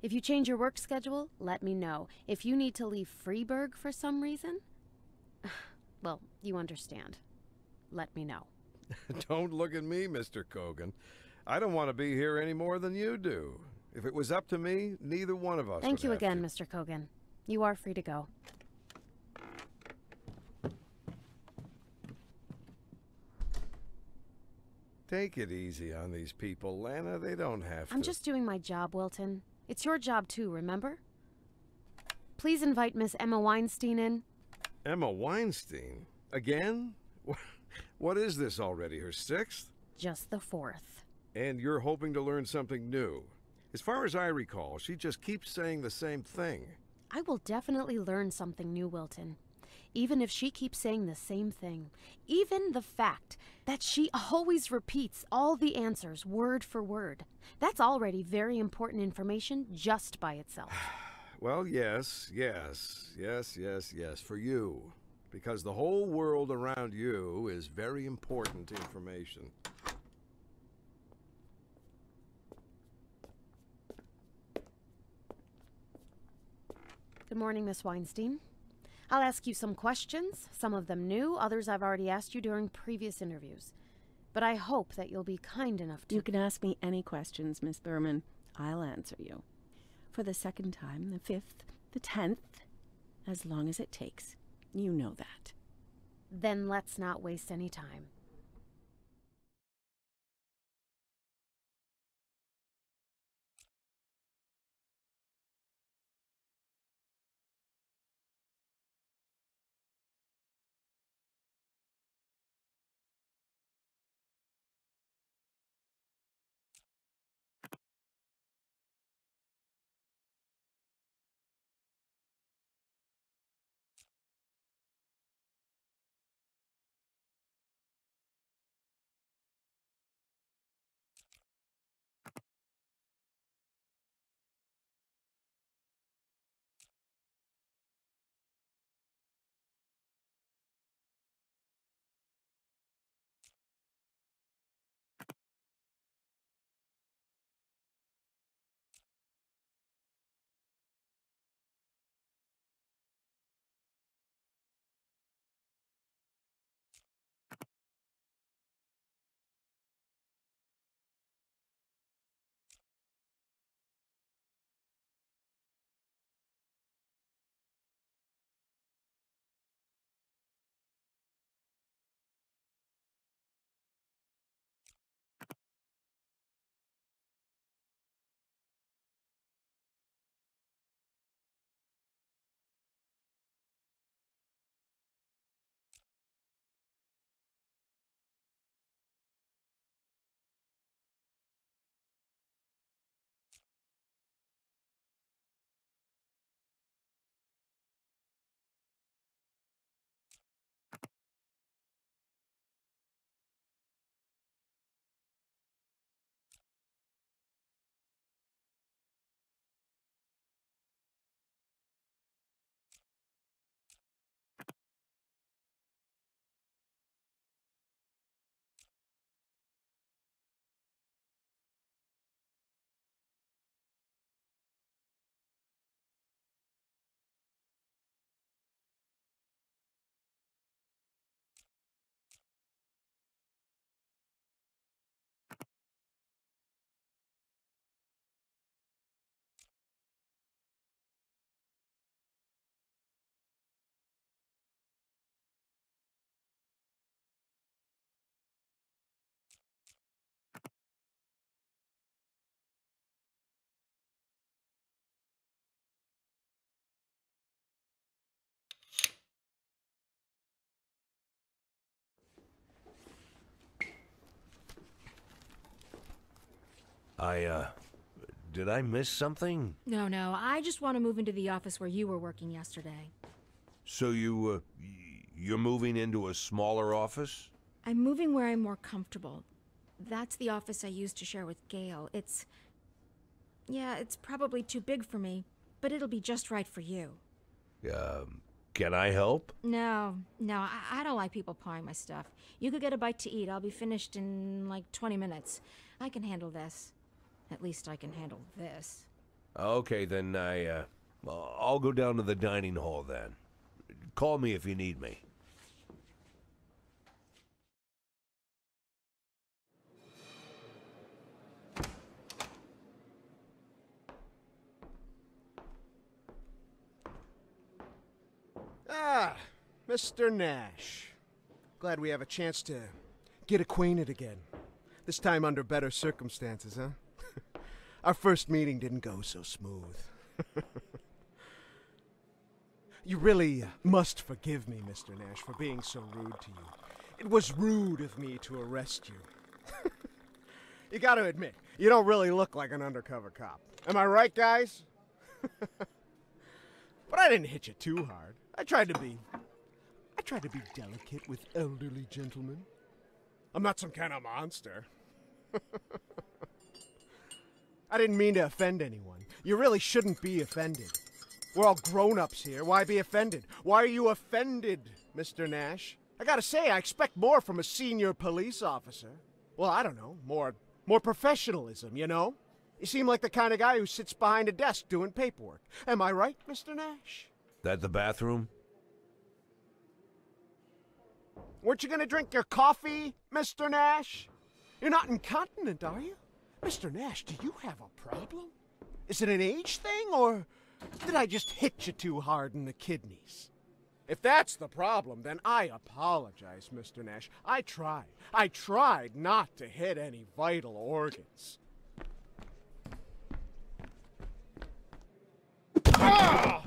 If you change your work schedule, let me know. If you need to leave Freeburg for some reason, well, you understand. Let me know.
Don't look at me, Mr. Kogan. I don't want to be here any more than you do. If it was up to me, neither one of us
Thank you
would have
again,
to.
Mr. Kogan. You are free to go.
Take it easy on these people, Lana. They don't have to.
I'm just doing my job, Wilton. It's your job too, remember? Please invite Miss Emma Weinstein in.
Emma Weinstein? Again? What is this already, her sixth?
Just the fourth.
And you're hoping to learn something new. As far as I recall, she just keeps saying the same thing.
I will definitely learn something new, Wilton. even if she keeps saying the same thing. Even the fact that she always repeats all the answers word for word. That's already very important information just by itself.
Well, yes, for you. Because the whole world around you is very important information.
Good morning, Miss Weinstein. I'll ask you some questions, some of them new, others I've already asked you during previous interviews. But I hope that you'll be kind enough to...
You can ask me any questions, Miss Thurman. I'll answer you. For the second time, the 5th, the 10th, as long as it takes. You know that.
Then let's not waste any time.
Did I miss something?
No, I just want to move into the office where you were working yesterday.
So you're moving into a smaller office?
I'm moving where I'm more comfortable. That's the office I used to share with Gail. It's probably too big for me, but it'll be just right for you.
Can I help?
No, I don't like people pawing my stuff. You could get a bite to eat. I'll be finished in like 20 minutes. I can handle this. At least I can handle this.
Okay, then I'll go down to the dining hall then. Call me if you need me.
Ah, Mr. Nash. Glad we have a chance to get acquainted again. This time under better circumstances, huh? Our first meeting didn't go so smooth. You really must forgive me, Mr. Nash, for being so rude to you. It was rude of me to arrest you. You gotta admit, you don't really look like an undercover cop. Am I right, guys? But I didn't hit you too hard. I tried to be I try to be delicate with elderly gentlemen. I'm not some kind of monster. I didn't mean to offend anyone. You really shouldn't be offended. We're all grown-ups here. Why be offended? Why are you offended, Mr. Nash? I gotta say, I expect more from a senior police officer. Well, I don't know, more professionalism, you know? You seem like the kind of guy who sits behind a desk doing paperwork. Am I right, Mr. Nash?
That the bathroom?
Weren't you gonna drink your coffee, Mr. Nash? You're not incontinent, are you? Mr. Nash, do you have a problem? Is it an age thing, or did I just hit you too hard in the kidneys? If that's the problem, then I apologize, Mr. Nash. I tried not to hit any vital organs. Ah!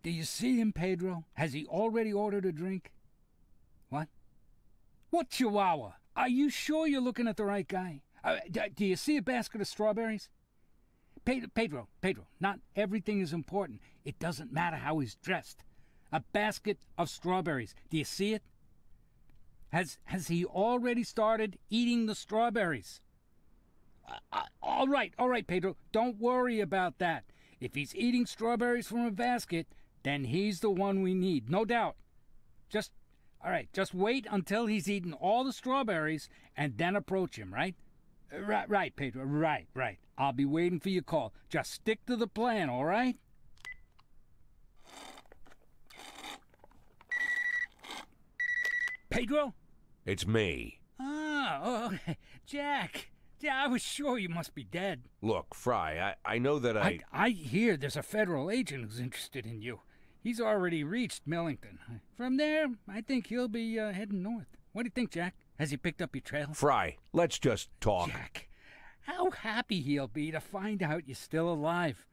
Do you see him, Pedro? Has he already ordered a drink? What? What chihuahua? Are you sure you're looking at the right guy? Do you see a basket of strawberries? Pedro, not everything is important. It doesn't matter how he's dressed. A basket of strawberries. Do you see it? Has he already started eating the strawberries? All right, Pedro. Don't worry about that. If he's eating strawberries from a basket, then he's the one we need, no doubt. Just wait until he's eaten all the strawberries and then approach him, right? Right, Pedro, right. I'll be waiting for your call. Just stick to the plan, all right? Pedro?
It's me.
Oh, okay. Jack. Yeah, I was sure you must be dead.
Look, Fry, I know that
I hear there's a federal agent who's interested in you. He's already reached Millington. From there, I think he'll be heading north. What do you think, Jack? Has he picked up your trail?
Fry, let's just talk.
Jack, how happy he'll be to find out you're still alive.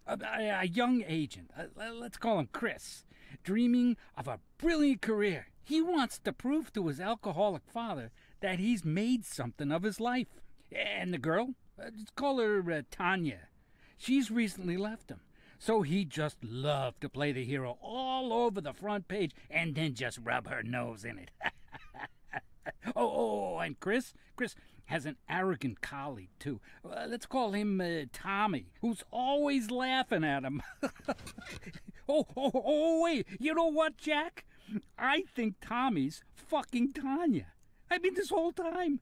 A young agent, let's call him Chris, dreaming of a brilliant career. He wants to prove to his alcoholic father that he's made something of his life. And the girl, let's call her Tanya. She's recently left him. So he'd just love to play the hero all over the front page and then just rub her nose in it. And Chris has an arrogant colleague, too. Let's call him Tommy, who's always laughing at him. Wait, you know what, Jack? I think Tommy's fucking Tanya. I mean, this whole time.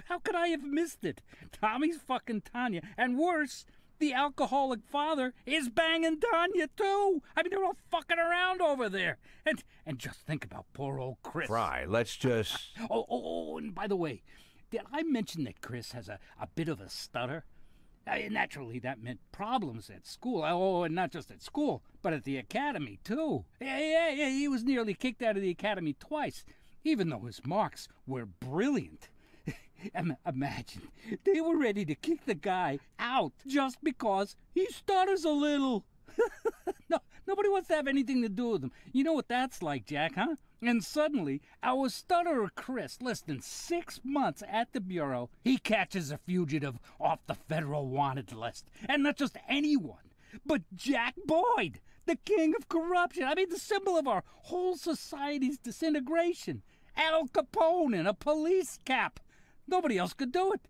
How could I have missed it? Tommy's fucking Tanya, and worse, the alcoholic father is banging Tanya too. I mean, they're all fucking around over there. And just think about poor old Chris.
Fry, let's just...
And by the way, did I mention that Chris has a bit of a stutter? Naturally, that meant problems at school. And not just at school, but at the academy too. Yeah, he was nearly kicked out of the academy twice, even though his marks were brilliant. Imagine, they were ready to kick the guy out just because he stutters a little. No, nobody wants to have anything to do with him. You know what that's like, Jack, huh? And suddenly, our stutterer Chris, less than 6 months at the Bureau, he catches a fugitive off the federal wanted list. And not just anyone, but Jack Boyd, the king of corruption. I mean, the symbol of our whole society's disintegration. Al Capone in a police cap. Nobody else could do it.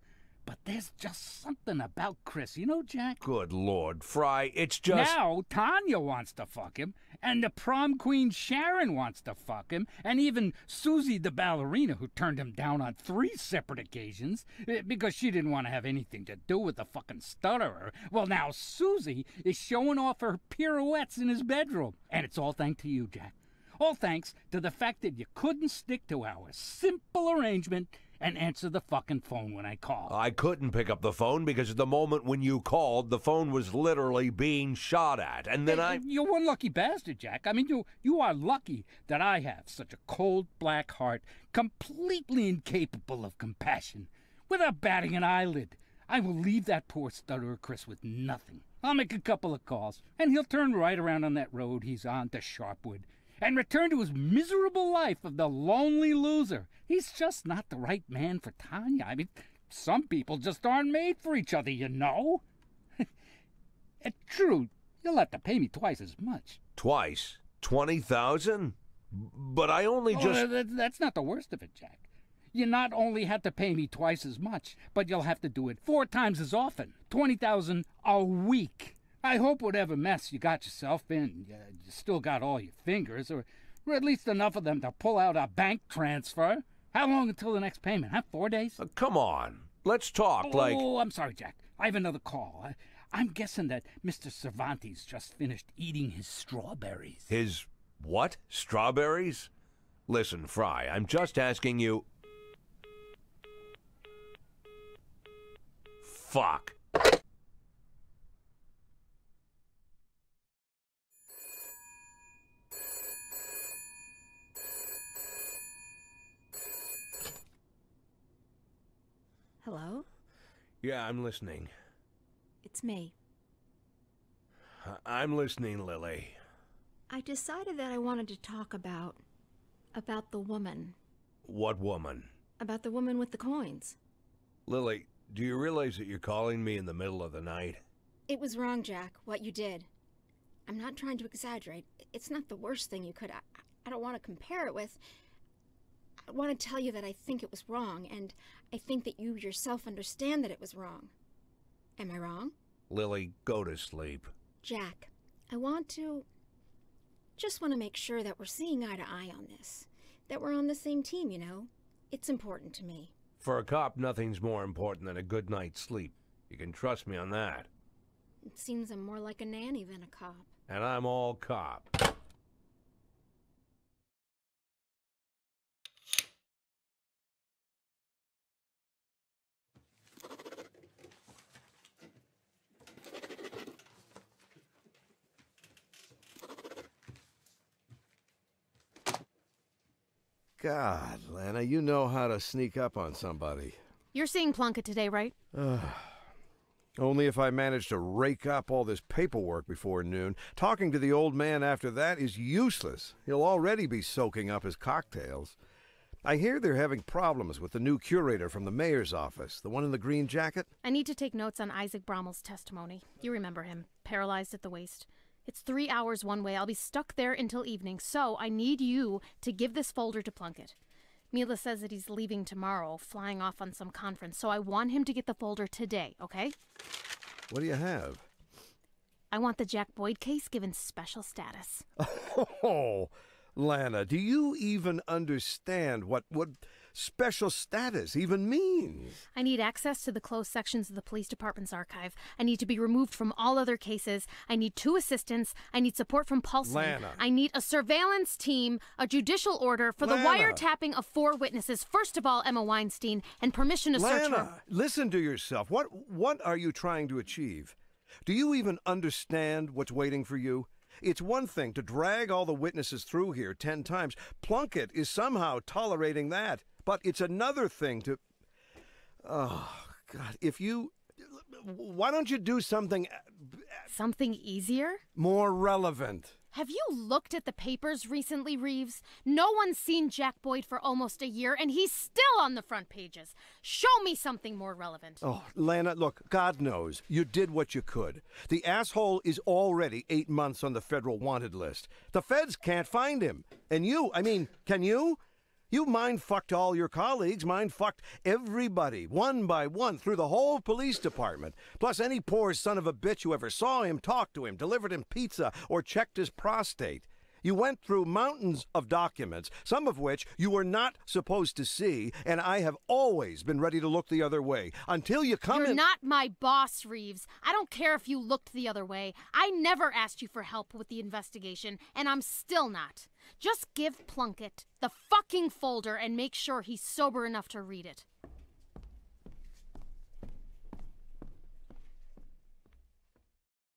But there's just something about Chris, you know, Jack?
Good Lord, Fry, it's just...
Now, Tanya wants to fuck him, and the prom queen Sharon wants to fuck him, and even Susie the ballerina, who turned him down on 3 separate occasions because she didn't want to have anything to do with the fucking stutterer. Well, now Susie is showing off her pirouettes in his bedroom. And it's all thanks to you, Jack. All thanks to the fact that you couldn't stick to our simple arrangement and answer the fucking phone when I called.
I couldn't pick up the phone because at the moment when you called, the phone was literally being shot at, and then
You're one lucky bastard, Jack. I mean, you are lucky that I have such a cold, black heart, completely incapable of compassion. Without batting an eyelid, I will leave that poor stutterer Chris with nothing. I'll make a couple of calls, and he'll turn right around on that road he's on to Sharpwood, and return to his miserable life of the lonely loser. He's just not the right man for Tanya. I mean, some people just aren't made for each other, you know. True, you'll have to pay me twice as much.
Twice? 20,000? But I only just...
That's not the worst of it, Jack. You not only have to pay me twice as much, but you'll have to do it 4 times as often. 20,000 a week. I hope whatever mess you got yourself in, you still got all your fingers, or at least enough of them to pull out a bank transfer. How long until the next payment, huh? 4 days?
Come on. Let's talk like...
Oh, I'm sorry, Jack. I have another call. I'm guessing that Mr. Cervantes just finished eating his strawberries.
His what? Strawberries? Listen, Fry, I'm just asking you... Fuck.
Hello?
Yeah, I'm listening.
It's me.
I'm listening, Lily.
I decided that I wanted to talk about the woman.
What woman?
About the woman with the coins.
Lily, do you realize that you're calling me in the middle of the night?
It was wrong, Jack, what you did. I'm not trying to exaggerate. It's not the worst thing you could... I don't want to compare it with... I want to tell you that I think it was wrong, and I think that you yourself understand that it was wrong. Am I wrong?
Lily, go to sleep.
Jack, just want to make sure that we're seeing eye to eye on this. That we're on the same team, you know? It's important to me.
For a cop, nothing's more important than a good night's sleep. You can trust me on that.
It seems I'm more like a nanny than a cop.
And I'm all cop.
God, Lana, you know how to sneak up on somebody.
You're seeing Plunkett today, right?
Only if I manage to rake up all this paperwork before noon. Talking to the old man after that is useless. He'll already be soaking up his cocktails. I hear they're having problems with the new curator from the mayor's office, the one in the green jacket.
I need to take notes on Isaac Brommel's testimony. You remember him, paralyzed at the waist. It's 3 hours one way. I'll be stuck there until evening, so I need you to give this folder to Plunkett. Mila says that he's leaving tomorrow, flying off on some conference, so I want him to get the folder today, okay?
What do you have?
I want the Jack Boyd case given special status.
Oh, Lana, do you even understand what special status even means?
I need access to the closed sections of the police department's archive. I need to be removed from all other cases. I need 2 assistants. I need support from Paulson.
Lana.
I need a surveillance team, a judicial order for the wiretapping of 4 witnesses. First of all, Emma Weinstein, and permission to search her.
Lana, listen to yourself. What are you trying to achieve? Do you even understand what's waiting for you? It's one thing to drag all the witnesses through here 10 times. Plunkett is somehow tolerating that. But it's another thing to... Oh, God, why don't you do something...
Something easier?
More relevant.
Have you looked at the papers recently, Reeves? No one's seen Jack Boyd for almost a year, and he's still on the front pages. Show me something more relevant.
Oh, Lana, look, God knows, you did what you could. The asshole is already 8 months on the federal wanted list. The feds can't find him. And can you? You mind-fucked all your colleagues, mind-fucked everybody, one by one, through the whole police department. Plus any poor son of a bitch who ever saw him, talked to him, delivered him pizza, or checked his prostate. You went through mountains of documents, some of which you were not supposed to see, and I have always been ready to look the other way. Until you come in—
You're not my boss, Reeves. I don't care if you looked the other way. I never asked you for help with the investigation, and I'm still not. Just give Plunkett the fucking folder and make sure he's sober enough to read it.